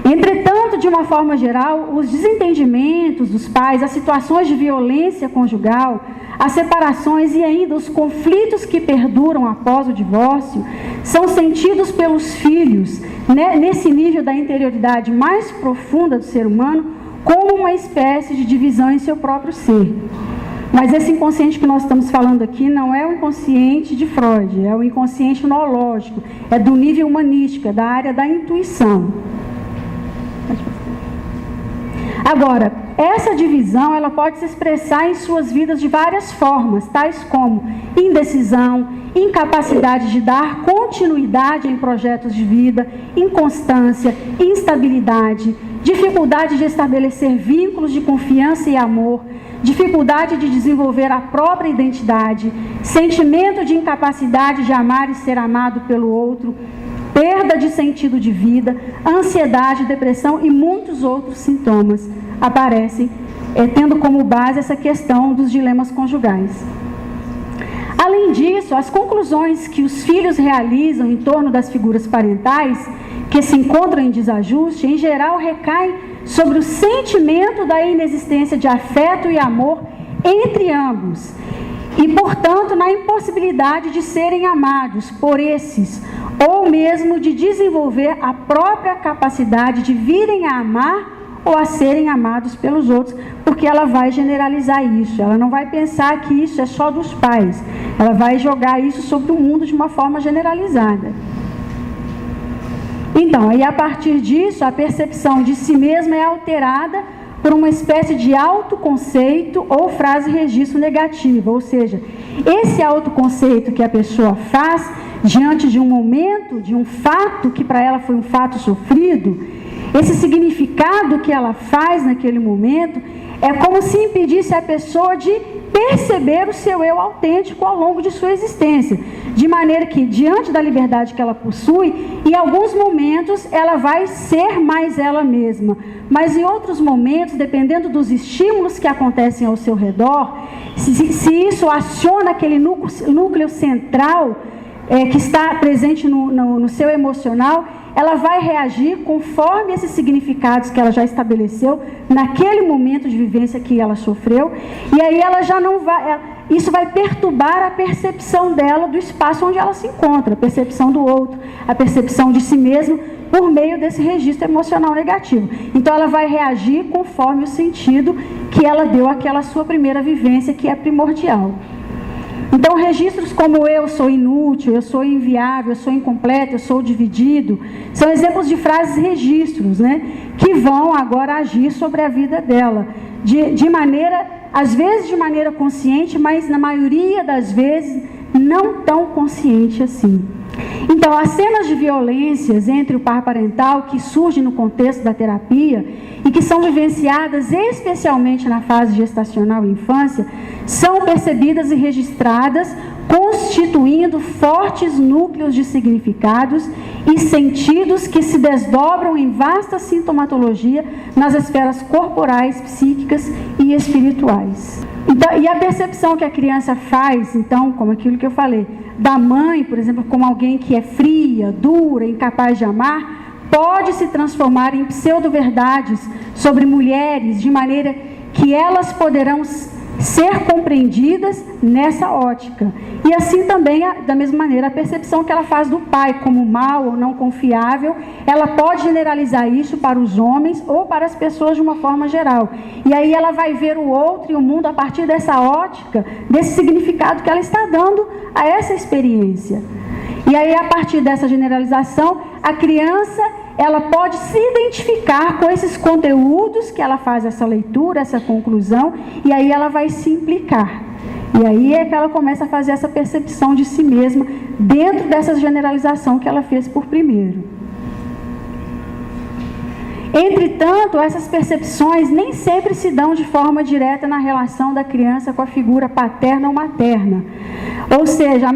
Entretanto, de uma forma geral, os desentendimentos dos pais, as situações de violência conjugal, as separações e ainda os conflitos que perduram após o divórcio, são sentidos pelos filhos, né, nesse nível da interioridade mais profunda do ser humano, como uma espécie de divisão em seu próprio ser. Mas esse inconsciente que nós estamos falando aqui não é o inconsciente de Freud, é o inconsciente noológico, é do nível humanístico, é da área da intuição. Agora, essa divisão ela pode se expressar em suas vidas de várias formas, tais como indecisão, incapacidade de dar continuidade em projetos de vida, inconstância, instabilidade, dificuldade de estabelecer vínculos de confiança e amor, dificuldade de desenvolver a própria identidade, sentimento de incapacidade de amar e ser amado pelo outro, perda de sentido de vida, ansiedade, depressão e muitos outros sintomas aparecem, tendo como base essa questão dos dilemas conjugais. Além disso, as conclusões que os filhos realizam em torno das figuras parentais, que se encontram em desajuste, em geral recaem sobre o sentimento da inexistência de afeto e amor entre ambos, e, portanto, na impossibilidade de serem amados por esses, ou mesmo de desenvolver a própria capacidade de virem a amar ou a serem amados pelos outros, porque ela vai generalizar isso, ela não vai pensar que isso é só dos pais, ela vai jogar isso sobre o mundo de uma forma generalizada. Então, aí a partir disso, a percepção de si mesma é alterada por uma espécie de autoconceito ou frase-registro negativa, ou seja, esse autoconceito que a pessoa faz diante de um momento, de um fato que para ela foi um fato sofrido, esse significado que ela faz naquele momento é como se impedisse a pessoa de perceber o seu eu autêntico ao longo de sua existência, de maneira que, diante da liberdade que ela possui, em alguns momentos ela vai ser mais ela mesma, mas em outros momentos, dependendo dos estímulos que acontecem ao seu redor, se isso aciona aquele núcleo central que está presente no seu emocional, ela vai reagir conforme esses significados que ela já estabeleceu naquele momento de vivência que ela sofreu, e aí ela já não vai, isso vai perturbar a percepção dela do espaço onde ela se encontra, a percepção do outro, a percepção de si mesma, por meio desse registro emocional negativo. Então ela vai reagir conforme o sentido que ela deu àquela sua primeira vivência, que é primordial. Então, registros como eu sou inútil, eu sou inviável, eu sou incompleto, eu sou dividido, são exemplos de frases registros, né, que vão agora agir sobre a vida dela, de maneira, às vezes de maneira consciente, mas na maioria das vezes não tão consciente assim. Então, as cenas de violências entre o par parental que surgem no contexto da terapia e que são vivenciadas especialmente na fase gestacional e infância, são percebidas e registradas, constituindo fortes núcleos de significados e sentidos que se desdobram em vasta sintomatologia nas esferas corporais, psíquicas e espirituais. Então, e a percepção que a criança faz, então, como aquilo que eu falei, da mãe, por exemplo, como alguém que é fria, dura, incapaz de amar, pode se transformar em pseudo-verdades sobre mulheres, de maneira que elas poderão ser compreendidas nessa ótica. E assim também, da mesma maneira, a percepção que ela faz do pai como mau ou não confiável, ela pode generalizar isso para os homens ou para as pessoas de uma forma geral. E aí ela vai ver o outro e o mundo a partir dessa ótica, desse significado que ela está dando a essa experiência. E aí, a partir dessa generalização, a criança, ela pode se identificar com esses conteúdos que ela faz essa leitura, essa conclusão, e aí ela vai se implicar. E aí é que ela começa a fazer essa percepção de si mesma dentro dessa generalização que ela fez por primeiro. Entretanto, essas percepções nem sempre se dão de forma direta na relação da criança com a figura paterna ou materna. Ou seja,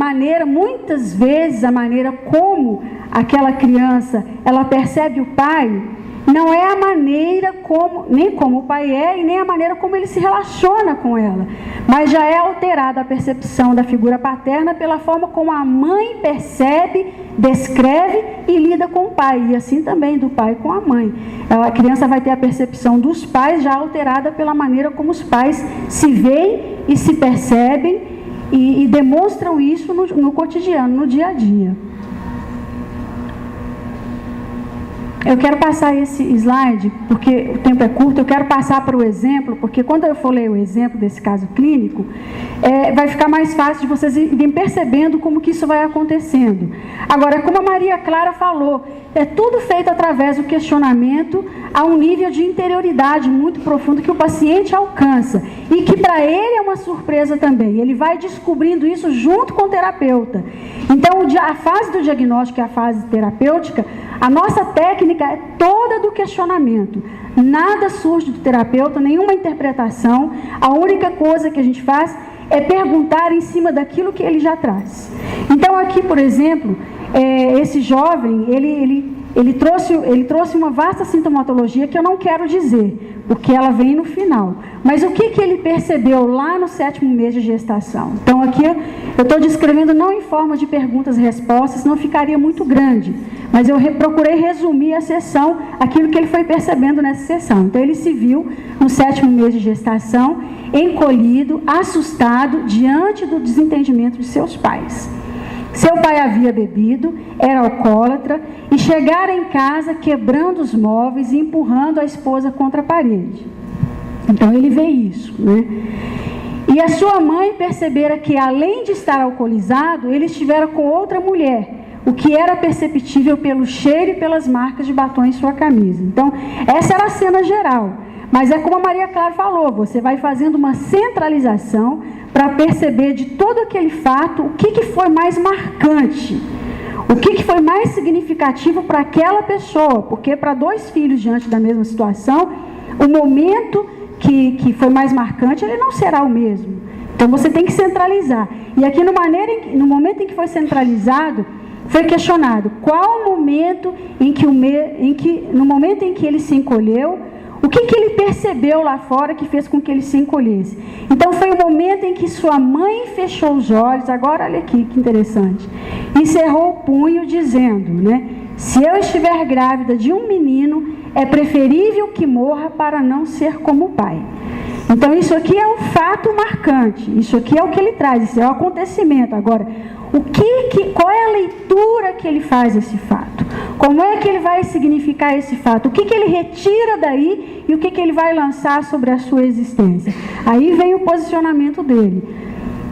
muitas vezes a maneira como aquela criança, ela percebe o pai, não é a maneira como, nem como o pai é, e nem a maneira como ele se relaciona com ela. Mas já é alterada a percepção da figura paterna pela forma como a mãe percebe, descreve e lida com o pai. E assim também do pai com a mãe. A criança vai ter a percepção dos pais já alterada pela maneira como os pais se veem e se percebem e demonstram isso no cotidiano, no dia a dia. Eu quero passar esse slide, porque o tempo é curto, eu quero passar para o exemplo, porque quando eu for ler o exemplo desse caso clínico, vai ficar mais fácil de vocês irem percebendo como que isso vai acontecendo. Agora, como a Maria Clara falou, é tudo feito através do questionamento a um nível de interioridade muito profundo que o paciente alcança, e que para ele é uma surpresa também. Ele vai descobrindo isso junto com o terapeuta. Então, a fase do diagnóstico e a fase terapêutica, a nossa técnica é toda do questionamento. Nada surge do terapeuta, nenhuma interpretação. A única coisa que a gente faz é perguntar em cima daquilo que ele já traz. Então, aqui, por exemplo, esse jovem, ele trouxe uma vasta sintomatologia que eu não quero dizer, porque ela vem no final. Mas o que ele percebeu lá no 7º mês de gestação? Então, aqui eu estou descrevendo não em forma de perguntas e respostas, não ficaria muito grande. Mas eu procurei resumir a sessão, aquilo que ele foi percebendo nessa sessão. Então, ele se viu no 7º mês de gestação, encolhido, assustado, diante do desentendimento de seus pais. Seu pai havia bebido, era alcoólatra, e chegara em casa quebrando os móveis e empurrando a esposa contra a parede. Então ele vê isso, né? E a sua mãe percebera que, além de estar alcoolizado, ele estivera com outra mulher, o que era perceptível pelo cheiro e pelas marcas de batom em sua camisa. Então, essa era a cena geral. Mas é como a Maria Clara falou, você vai fazendo uma centralização para perceber de todo aquele fato o que foi mais marcante, o que foi mais significativo para aquela pessoa, porque para dois filhos diante da mesma situação, o momento que foi mais marcante, ele não será o mesmo. Então você tem que centralizar. E aqui no momento em que foi centralizado, foi questionado qual o momento no momento em que ele se encolheu, o que ele percebeu lá fora que fez com que ele se encolhesse. Então foi o momento em que sua mãe fechou os olhos, agora olha aqui que interessante, e cerrou o punho dizendo, né, se eu estiver grávida de um menino, é preferível que morra para não ser como o pai. Então isso aqui é um fato marcante, isso aqui é o que ele traz, isso é o acontecimento. Agora, qual é a leitura que ele faz desse fato? Como é que ele vai significar esse fato? O que ele retira daí e o que ele vai lançar sobre a sua existência? Aí vem o posicionamento dele.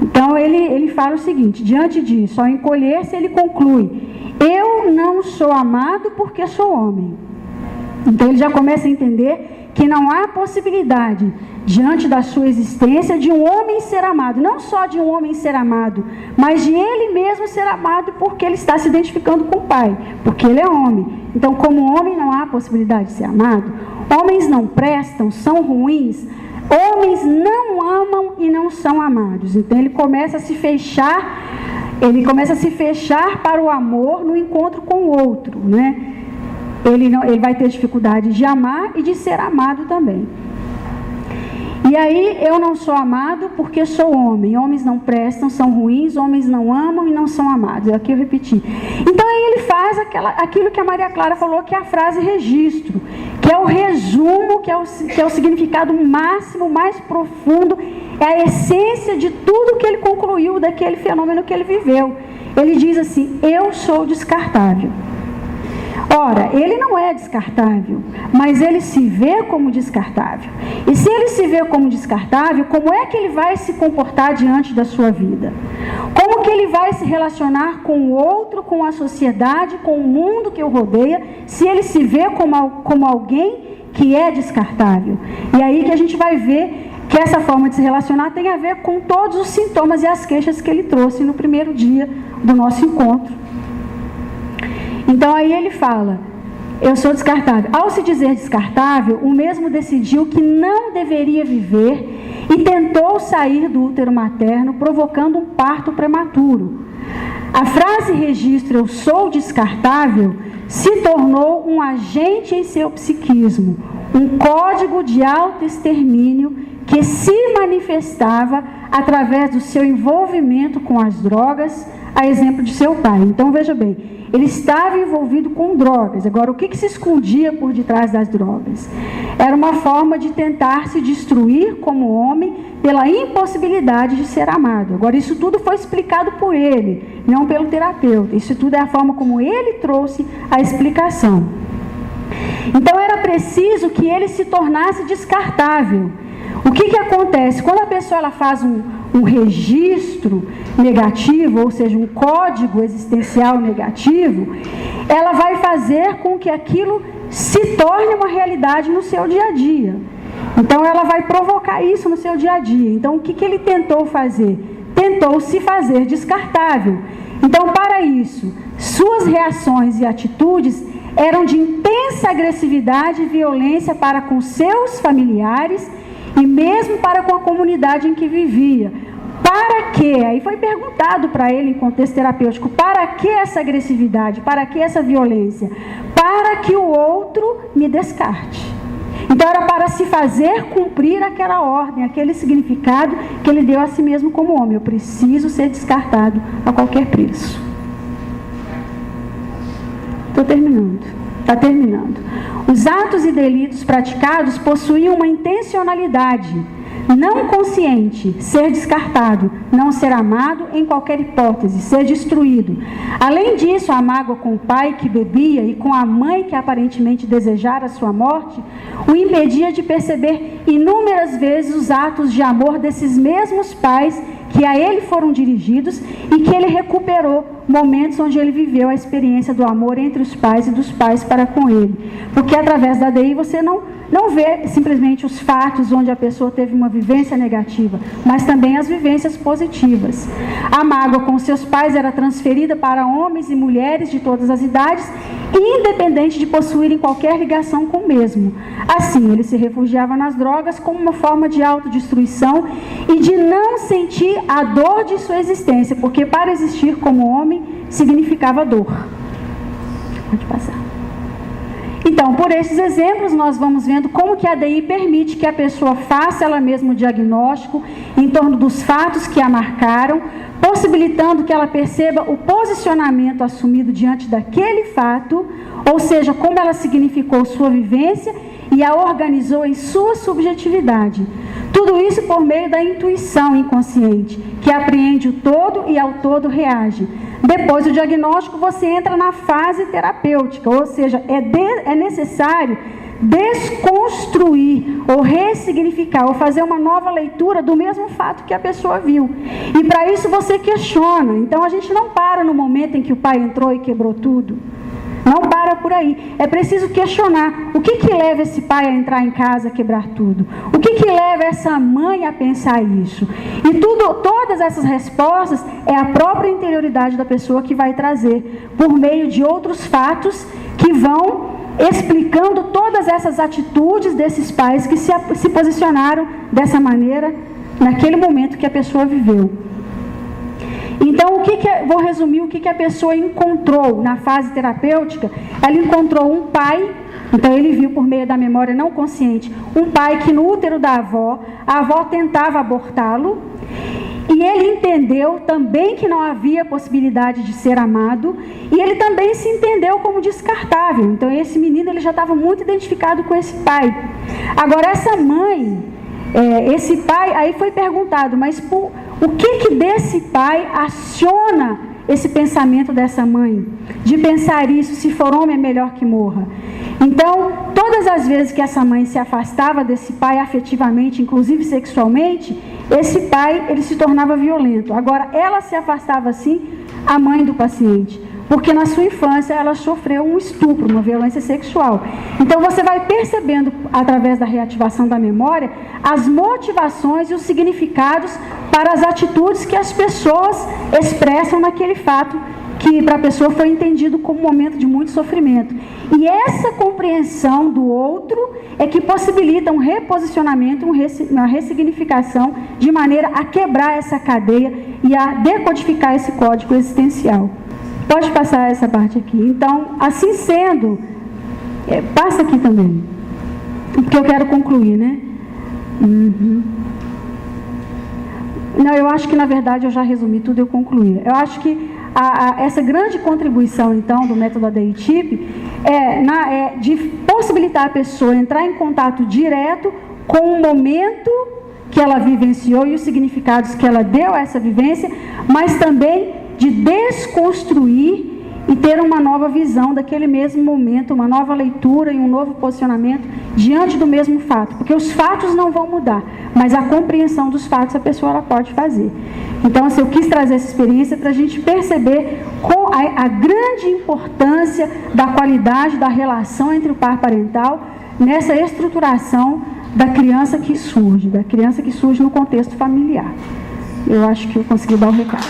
Então ele fala o seguinte, diante disso, ao encolher-se ele conclui, eu não sou amado porque sou homem. Então ele já começa a entender que não há possibilidade, diante da sua existência, de um homem ser amado. Não só de um homem ser amado, mas de ele mesmo ser amado porque ele está se identificando com o pai, porque ele é homem. Então, como homem, não há possibilidade de ser amado. Homens não prestam, são ruins. Homens não amam e não são amados. Então, ele começa a se fechar para o amor no encontro com o outro, né? Ele vai ter dificuldade de amar e de ser amado também. E aí, eu não sou amado porque sou homem. Homens não prestam, são ruins, homens não amam e não são amados. Aqui eu repeti. Então, aí ele faz aquilo que a Maria Clara falou, que é a frase registro, que é o resumo, que é o significado máximo, mais profundo, é a essência de tudo que ele concluiu daquele fenômeno que ele viveu. Ele diz assim, eu sou descartável. Ora, ele não é descartável, mas ele se vê como descartável. E se ele se vê como descartável, como é que ele vai se comportar diante da sua vida? Como que ele vai se relacionar com o outro, com a sociedade, com o mundo que o rodeia, se ele se vê como alguém que é descartável? E aí que a gente vai ver que essa forma de se relacionar tem a ver com todos os sintomas e as queixas que ele trouxe no primeiro dia do nosso encontro. Então aí ele fala, eu sou descartável. Ao se dizer descartável, o mesmo decidiu que não deveria viver e tentou sair do útero materno, provocando um parto prematuro. A frase registro, eu sou descartável, se tornou um agente em seu psiquismo, um código de autoextermínio que se manifestava através do seu envolvimento com as drogas, a exemplo de seu pai. Então veja bem, ele estava envolvido com drogas. Agora, o que se escondia por detrás das drogas? Era uma forma de tentar se destruir como homem pela impossibilidade de ser amado. Agora, isso tudo foi explicado por ele, não pelo terapeuta. Isso tudo é a forma como ele trouxe a explicação. Então, era preciso que ele se tornasse descartável. O que acontece? Quando a pessoa ela faz um registro negativo, ou seja, um código existencial negativo, ela vai fazer com que aquilo se torne uma realidade no seu dia a dia. Então, ela vai provocar isso no seu dia a dia. Então, o que ele tentou fazer? Tentou se fazer descartável. Então, para isso, suas reações e atitudes eram de intensa agressividade e violência para com seus familiares e mesmo para com a comunidade em que vivia. Para quê? Aí foi perguntado para ele em contexto terapêutico, para que essa agressividade? Para que essa violência? Para que o outro me descarte. Então era para se fazer cumprir aquela ordem, aquele significado que ele deu a si mesmo como homem. Eu preciso ser descartado a qualquer preço. Estou terminando. Está terminando. Os atos e delitos praticados possuíam uma intencionalidade não consciente, ser descartado, não ser amado em qualquer hipótese, ser destruído. Além disso, a mágoa com o pai que bebia e com a mãe que aparentemente desejara sua morte, o impedia de perceber inúmeras vezes os atos de amor desses mesmos pais que a ele foram dirigidos e que ele recuperou momentos onde ele viveu a experiência do amor entre os pais e dos pais para com ele. Porque através da ADI você não vê simplesmente os fatos onde a pessoa teve uma vivência negativa, mas também as vivências positivas. A mágoa com seus pais era transferida para homens e mulheres de todas as idades, independente de possuírem qualquer ligação com o mesmo. Assim, ele se refugiava nas drogas como uma forma de autodestruição e de não sentir a dor de sua existência, porque para existir como homem significava dor. Pode passar. Então, por esses exemplos, nós vamos vendo como que a ADI permite que a pessoa faça ela mesma o diagnóstico em torno dos fatos que a marcaram, possibilitando que ela perceba o posicionamento assumido diante daquele fato, ou seja, como ela significou sua vivência e a organizou em sua subjetividade. Tudo isso por meio da intuição inconsciente, que apreende o todo e ao todo reage. Depois do diagnóstico, você entra na fase terapêutica, ou seja, é necessário desconstruir ou ressignificar ou fazer uma nova leitura do mesmo fato que a pessoa viu. E para isso você questiona. Então a gente não para no momento em que o pai entrou e quebrou tudo. Não para por aí. É preciso questionar o que leva esse pai a entrar em casa, a quebrar tudo. O que leva essa mãe a pensar isso. E todas essas respostas é a própria interioridade da pessoa que vai trazer, por meio de outros fatos que vão explicando todas essas atitudes desses pais que se posicionaram dessa maneira naquele momento que a pessoa viveu. Então, vou resumir o que a pessoa encontrou na fase terapêutica. Ela encontrou um pai, então ele viu por meio da memória não consciente, um pai que no útero da avó, a avó tentava abortá-lo, e ele entendeu também que não havia possibilidade de ser amado, e ele também se entendeu como descartável. Então esse menino ele já estava muito identificado com esse pai. Agora essa mãe, esse pai, aí foi perguntado, mas o que desse pai aciona esse pensamento dessa mãe? De pensar isso, se for homem é melhor que morra. Então, todas as vezes que essa mãe se afastava desse pai afetivamente, inclusive sexualmente, esse pai ele se tornava violento. Agora, ela se afastava assim, a mãe do paciente, porque na sua infância ela sofreu um estupro, uma violência sexual. Então você vai percebendo, através da reativação da memória, as motivações e os significados para as atitudes que as pessoas expressam naquele fato, que para a pessoa foi entendido como um momento de muito sofrimento. E essa compreensão do outro é que possibilita um reposicionamento, uma ressignificação, de maneira a quebrar essa cadeia e a decodificar esse código existencial. Pode passar essa parte aqui. Então, assim sendo, passa aqui também, porque eu quero concluir, né? Não, eu acho que na verdade eu já resumi tudo e eu concluí. Eu acho que essa grande contribuição, então, do método ADI-TIP é de possibilitar a pessoa entrar em contato direto com o momento que ela vivenciou e os significados que ela deu a essa vivência, mas também de desconstruir e ter uma nova visão daquele mesmo momento, uma nova leitura e um novo posicionamento diante do mesmo fato, porque os fatos não vão mudar, mas a compreensão dos fatos a pessoa ela pode fazer. Então, assim, eu quis trazer essa experiência para a gente perceber a grande importância da qualidade da relação entre o par parental nessa estruturação da criança que surge no contexto familiar. Eu acho que eu consegui dar o recado.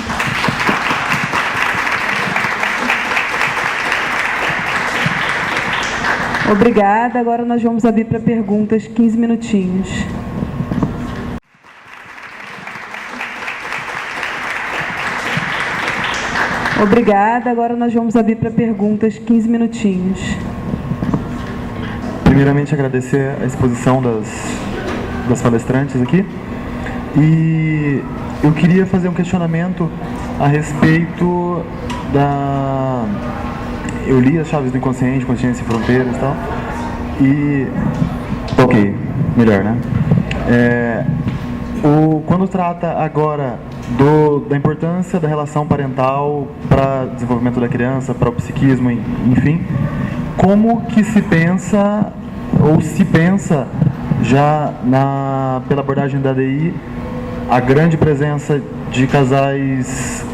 Obrigada. Agora nós vamos abrir para perguntas, 15 minutinhos. Obrigada. Agora nós vamos abrir para perguntas, 15 minutinhos. Primeiramente, agradecer a exposição das palestrantes aqui. E eu queria fazer um questionamento a respeito da... Eu li As Chaves do Inconsciente, Consciência e Fronteiras e tal. E... Ok, melhor, né? Quando trata agora da importância da relação parental para o desenvolvimento da criança, para o psiquismo, enfim, como que se pensa, ou se pensa já pela abordagem da ADI, a grande presença de casais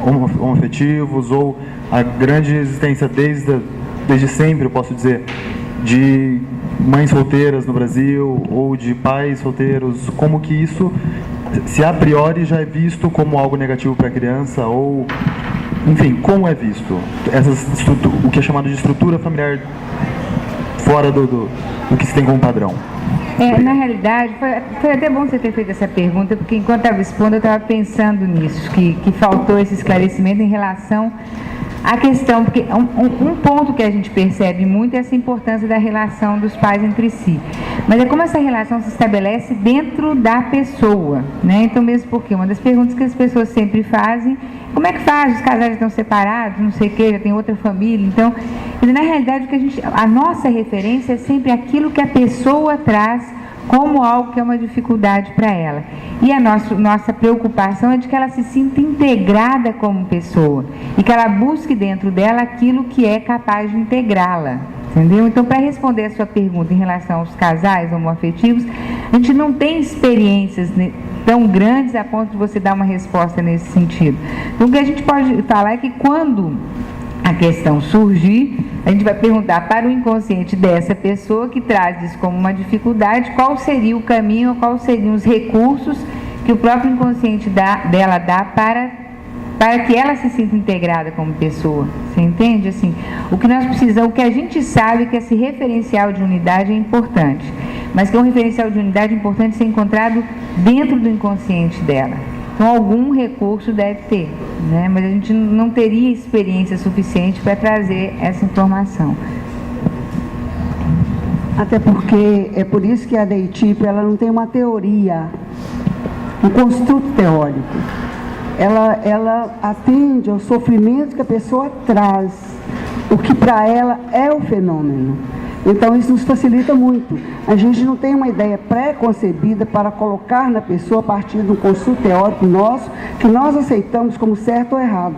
homoafetivos, ou a grande existência desde sempre, eu posso dizer, de mães solteiras no Brasil, ou de pais solteiros, como que isso, se a priori já é visto como algo negativo para a criança, ou, enfim, como é visto? O que é chamado de estrutura familiar fora do que se tem como padrão. Na realidade, foi até bom você ter feito essa pergunta, porque enquanto estava expondo, eu estava pensando nisso, que faltou esse esclarecimento em relação à questão, porque um ponto que a gente percebe muito é essa importância da relação dos pais entre si. Mas é como essa relação se estabelece dentro da pessoa, né? Então, mesmo porque uma das perguntas que as pessoas sempre fazem, como é que faz? Os casais estão separados, não sei o que, já tem outra família. Então, na realidade, a nossa referência é sempre aquilo que a pessoa traz como algo que é uma dificuldade para ela. E a nossa preocupação é de que ela se sinta integrada como pessoa e que ela busque dentro dela aquilo que é capaz de integrá-la. Entendeu? Então, para responder a sua pergunta em relação aos casais homoafetivos, a gente não tem experiências tão grandes a ponto de você dar uma resposta nesse sentido. Então, o que a gente pode falar é que quando a questão surgir, a gente vai perguntar para o inconsciente dessa pessoa que traz isso como uma dificuldade, qual seria o caminho, quais seriam os recursos que o próprio inconsciente dela dá para que ela se sinta integrada como pessoa. Você entende? Assim, o que nós precisamos, o que a gente sabe que esse referencial de unidade é importante, mas que é um referencial de unidade importante ser encontrado dentro do inconsciente dela. Então, algum recurso deve ter, né? Mas a gente não teria experiência suficiente para trazer essa informação. Até porque é por isso que a DEITIP, ela não tem uma teoria, um construto teórico. Ela atende ao sofrimento que a pessoa traz, o que para ela é o fenômeno. Então, isso nos facilita muito. A gente não tem uma ideia pré-concebida para colocar na pessoa a partir de um construto teórico nosso, que nós aceitamos como certo ou errado.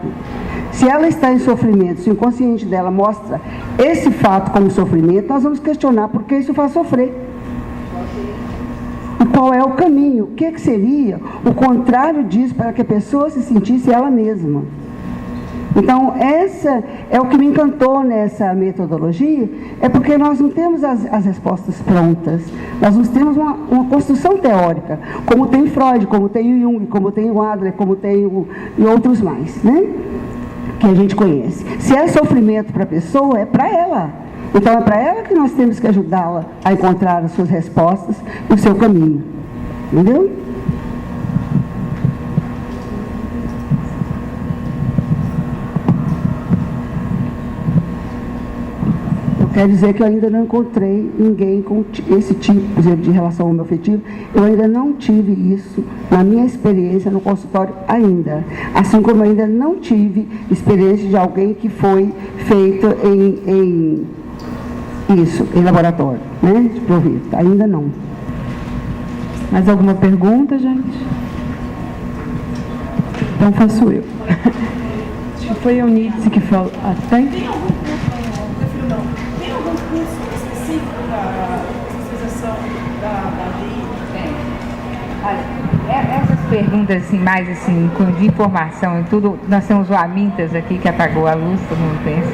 Se ela está em sofrimento, se o inconsciente dela mostra esse fato como sofrimento, nós vamos questionar por que isso faz sofrer. E qual é o caminho? O que seria o contrário disso para que a pessoa se sentisse ela mesma? Então, essa é o que me encantou nessa metodologia, é porque nós não temos as respostas prontas, nós não temos uma construção teórica, como tem Freud, como tem o Jung, como tem o Adler, como tem e outros mais, né? Que a gente conhece. Se é sofrimento para a pessoa, é para ela. Então, é para ela que nós temos que ajudá-la a encontrar as suas respostas e o seu caminho. Entendeu? Quer dizer que eu ainda não encontrei ninguém com esse tipo, por exemplo, de relação homoafetiva. Eu ainda não tive isso na minha experiência no consultório ainda. Assim como eu ainda não tive experiência de alguém que foi feito em laboratório, né? De prover. Ainda não. Mais alguma pergunta, gente? Então faço eu. Acho que foi a Eunice que falou. Tem? Tem algum curso específico da especialização da DEI? Olha, essas perguntas assim, mais assim, de informação e tudo, nós temos o Amintas aqui que apagou a luz, todo mundo pensa.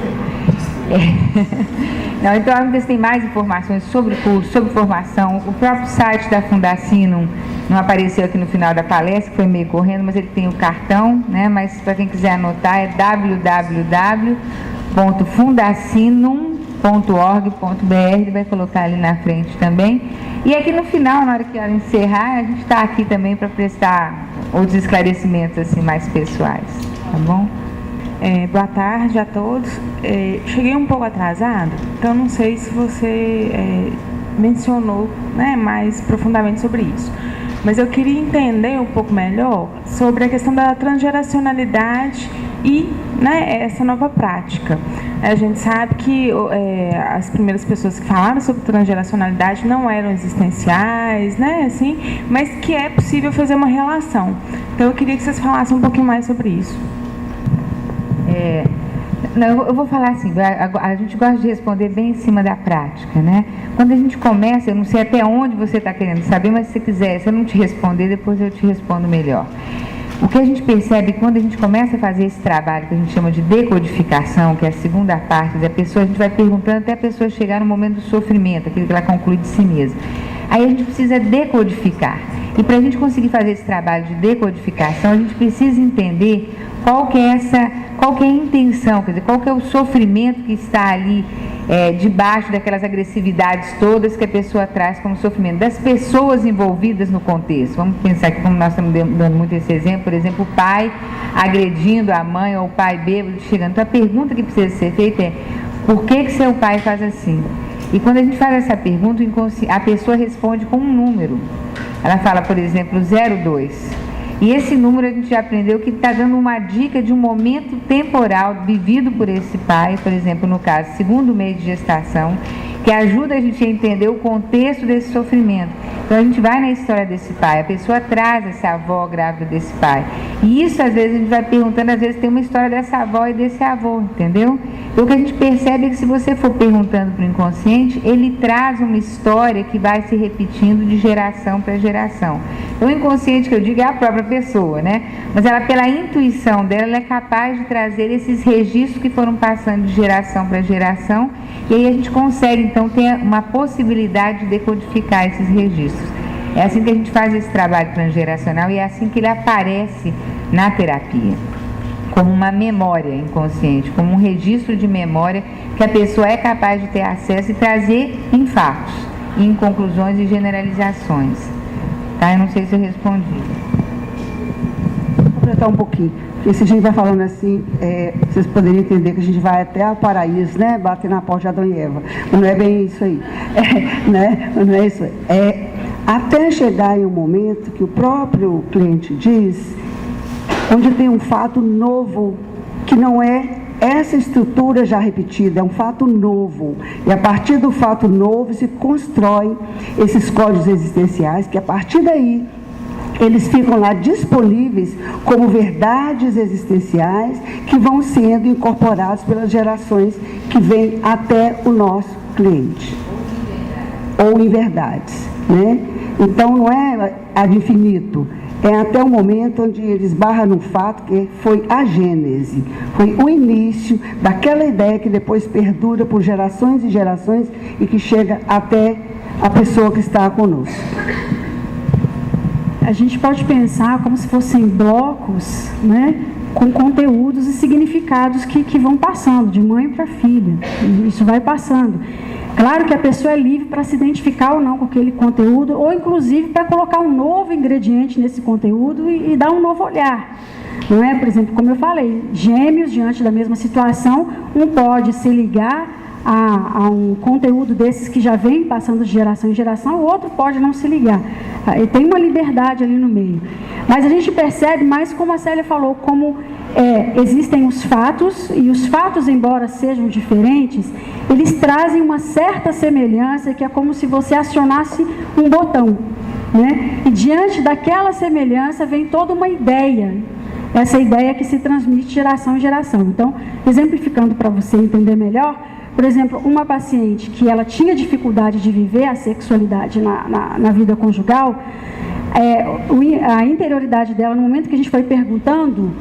Não, então a Amintas tem mais informações sobre curso, sobre formação. O próprio site da Fundacino não apareceu aqui no final da palestra, que foi meio correndo, mas ele tem o cartão, né? Mas para quem quiser anotar é www.fundacinum.org.br, ele vai colocar ali na frente também. E aqui no final, na hora que ela encerrar, a gente está aqui também para prestar outros esclarecimentos assim, mais pessoais, tá bom? Boa tarde a todos. Cheguei um pouco atrasado, então não sei se você mencionou, né, mais profundamente sobre isso. Mas eu queria entender um pouco melhor sobre a questão da transgeracionalidade e, né, essa nova prática. A gente sabe que as primeiras pessoas que falaram sobre transgeracionalidade não eram existenciais, né, assim, mas que é possível fazer uma relação. Então eu queria que vocês falassem um pouquinho mais sobre isso. Não, eu vou falar assim, a gente gosta de responder bem em cima da prática, né? Quando a gente começa, eu não sei até onde você está querendo saber, mas se você quiser, se eu não te responder, depois eu te respondo melhor. O que a gente percebe quando a gente começa a fazer esse trabalho que a gente chama de decodificação, que é a segunda parte da pessoa, a gente vai perguntando até a pessoa chegar no momento do sofrimento, aquilo que ela conclui de si mesma. Aí a gente precisa decodificar. E para a gente conseguir fazer esse trabalho de decodificação, a gente precisa entender qual que é a intenção, quer dizer, qual que é o sofrimento que está ali debaixo daquelas agressividades todas que a pessoa traz como sofrimento, das pessoas envolvidas no contexto. Vamos pensar que, como nós estamos dando muito esse exemplo, por exemplo, o pai agredindo a mãe ou o pai bêbado chegando. Então a pergunta que precisa ser feita é: por que seu pai faz assim? E quando a gente faz essa pergunta, a pessoa responde com um número. Ela fala, por exemplo, 02. E esse número a gente já aprendeu que está dando uma dica de um momento temporal vivido por esse pai, por exemplo, no caso, segundo mês de gestação, que ajuda a gente a entender o contexto desse sofrimento. Então a gente vai na história desse pai, a pessoa traz essa avó grávida desse pai. E isso, às vezes, a gente vai perguntando, às vezes tem uma história dessa avó e desse avô, entendeu? Então o que a gente percebe é que se você for perguntando para o inconsciente, ele traz uma história que vai se repetindo de geração para geração. Então o inconsciente, que eu digo, é a própria pessoa, né? Mas ela, pela intuição dela, ela é capaz de trazer esses registros que foram passando de geração para geração, e aí a gente consegue, então, ter uma possibilidade de decodificar esses registros. É assim que a gente faz esse trabalho transgeracional e é assim que ele aparece na terapia, como uma memória inconsciente, como um registro de memória que a pessoa é capaz de ter acesso e trazer em fatos, em conclusões e generalizações. Tá? Eu não sei se eu respondi. Vou completar um pouquinho. Porque se a gente vai falando assim, vocês poderiam entender que a gente vai até o paraíso, né? Bater na porta de Adão e Eva. Mas não é bem isso aí. Né? Não é isso aí. Até chegar em um momento que o próprio cliente diz, onde tem um fato novo, que não é essa estrutura já repetida, é um fato novo. E a partir do fato novo se constroem esses códigos existenciais, que a partir daí eles ficam lá disponíveis como verdades existenciais que vão sendo incorporados pelas gerações que vêm até o nosso cliente. Ou em verdades, né? Então não é ad infinito, é até o momento onde ele esbarra num fato que foi a gênese, foi o início daquela ideia que depois perdura por gerações e gerações e que chega até a pessoa que está conosco. A gente pode pensar como se fossem blocos, né, com conteúdos e significados que vão passando de mãe para filha. Isso vai passando. Claro que a pessoa é livre para se identificar ou não com aquele conteúdo, ou inclusive para colocar um novo ingrediente nesse conteúdo e dar um novo olhar. Não é? Por exemplo, como eu falei, gêmeos diante da mesma situação, um pode se ligar a um conteúdo desses que já vem passando de geração em geração, o outro pode não se ligar. Tem uma liberdade ali no meio. Mas a gente percebe mais, como a Célia falou, como existem os fatos, e os fatos, embora sejam diferentes, eles trazem uma certa semelhança, que é como se você acionasse um botão, né? E diante daquela semelhança vem toda uma ideia, essa ideia que se transmite de geração em geração. Então, exemplificando para você entender melhor, por exemplo, uma paciente que ela tinha dificuldade de viver a sexualidade na vida conjugal, a interioridade dela, no momento que a gente foi perguntando,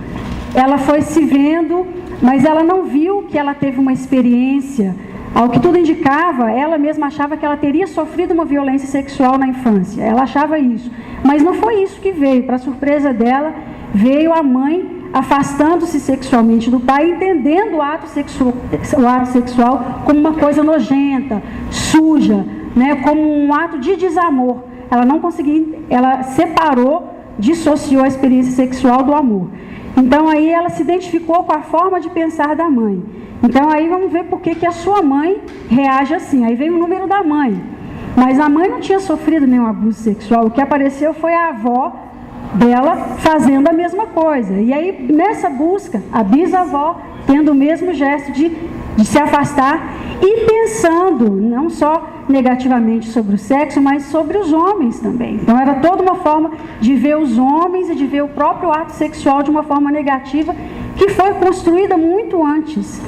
ela foi se vendo, mas ela não viu que ela teve uma experiência. Ao que tudo indicava, ela mesma achava que ela teria sofrido uma violência sexual na infância. Ela achava isso. Mas não foi isso que veio. Para surpresa dela, veio a mãe afastando-se sexualmente do pai, entendendo o ato sexual como uma coisa nojenta, suja, né, como um ato de desamor. Ela não conseguia, ela separou, dissociou a experiência sexual do amor. Então aí ela se identificou com a forma de pensar da mãe. Então aí vamos ver por que a sua mãe reage assim. Aí vem o número da mãe. Mas a mãe não tinha sofrido nenhum abuso sexual. O que apareceu foi a avó dela fazendo a mesma coisa. E aí, nessa busca, a bisavó tendo o mesmo gesto de se afastar e pensando não só negativamente sobre o sexo, mas sobre os homens também. Então era toda uma forma de ver os homens e de ver o próprio ato sexual de uma forma negativa, que foi construída muito antes.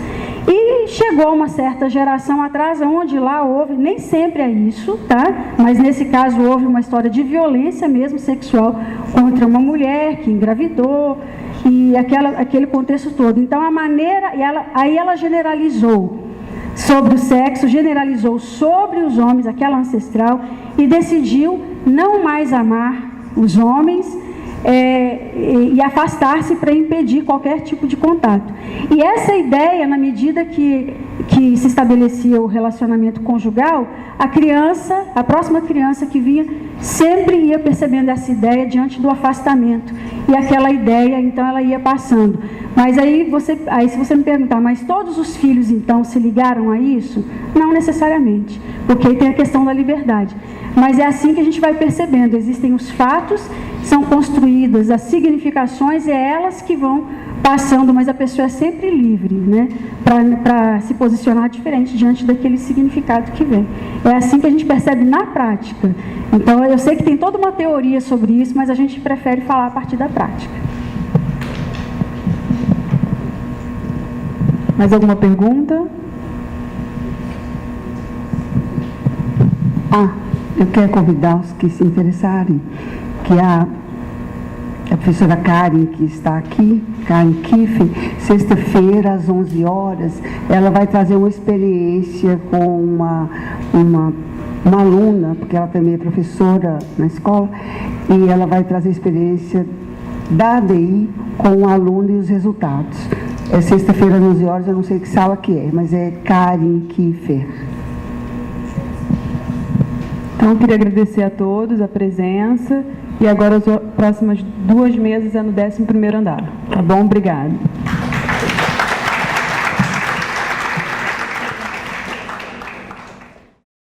E chegou uma certa geração atrás, onde lá houve, nem sempre é isso, tá? Mas nesse caso houve uma história de violência mesmo sexual contra uma mulher que engravidou e aquele contexto todo. Então a maneira, aí ela generalizou sobre o sexo, generalizou sobre os homens, aquela ancestral, e decidiu não mais amar os homens, e afastar-se para impedir qualquer tipo de contato. E essa ideia, na medida que se estabelecia o relacionamento conjugal, a próxima criança que vinha, sempre ia percebendo essa ideia diante do afastamento. E aquela ideia, então, ela ia passando. Mas aí se você me perguntar, mas todos os filhos, então, se ligaram a isso? Não necessariamente, porque aí tem a questão da liberdade. Mas é assim que a gente vai percebendo, existem os fatos, são construídas as significações, e é elas que vão passando, mas a pessoa é sempre livre, né, para se posicionar diferente diante daquele significado que vem. É assim que a gente percebe na prática. Então, eu sei que tem toda uma teoria sobre isso, mas a gente prefere falar a partir da prática. Mais alguma pergunta? Eu quero convidar os que se interessarem, que a professora Karen, que está aqui, Karen Kiefer, sexta-feira, às 11 horas, ela vai trazer uma experiência com uma aluna, porque ela também é professora na escola, e ela vai trazer a experiência da ADI com o aluno e os resultados. É sexta-feira, às 11 horas, eu não sei que sala que é, mas é Karen Kiefer. Então, eu queria agradecer a todos a presença, e agora as próximas 2 mesas é no 11º andar. Tá bom? Obrigada.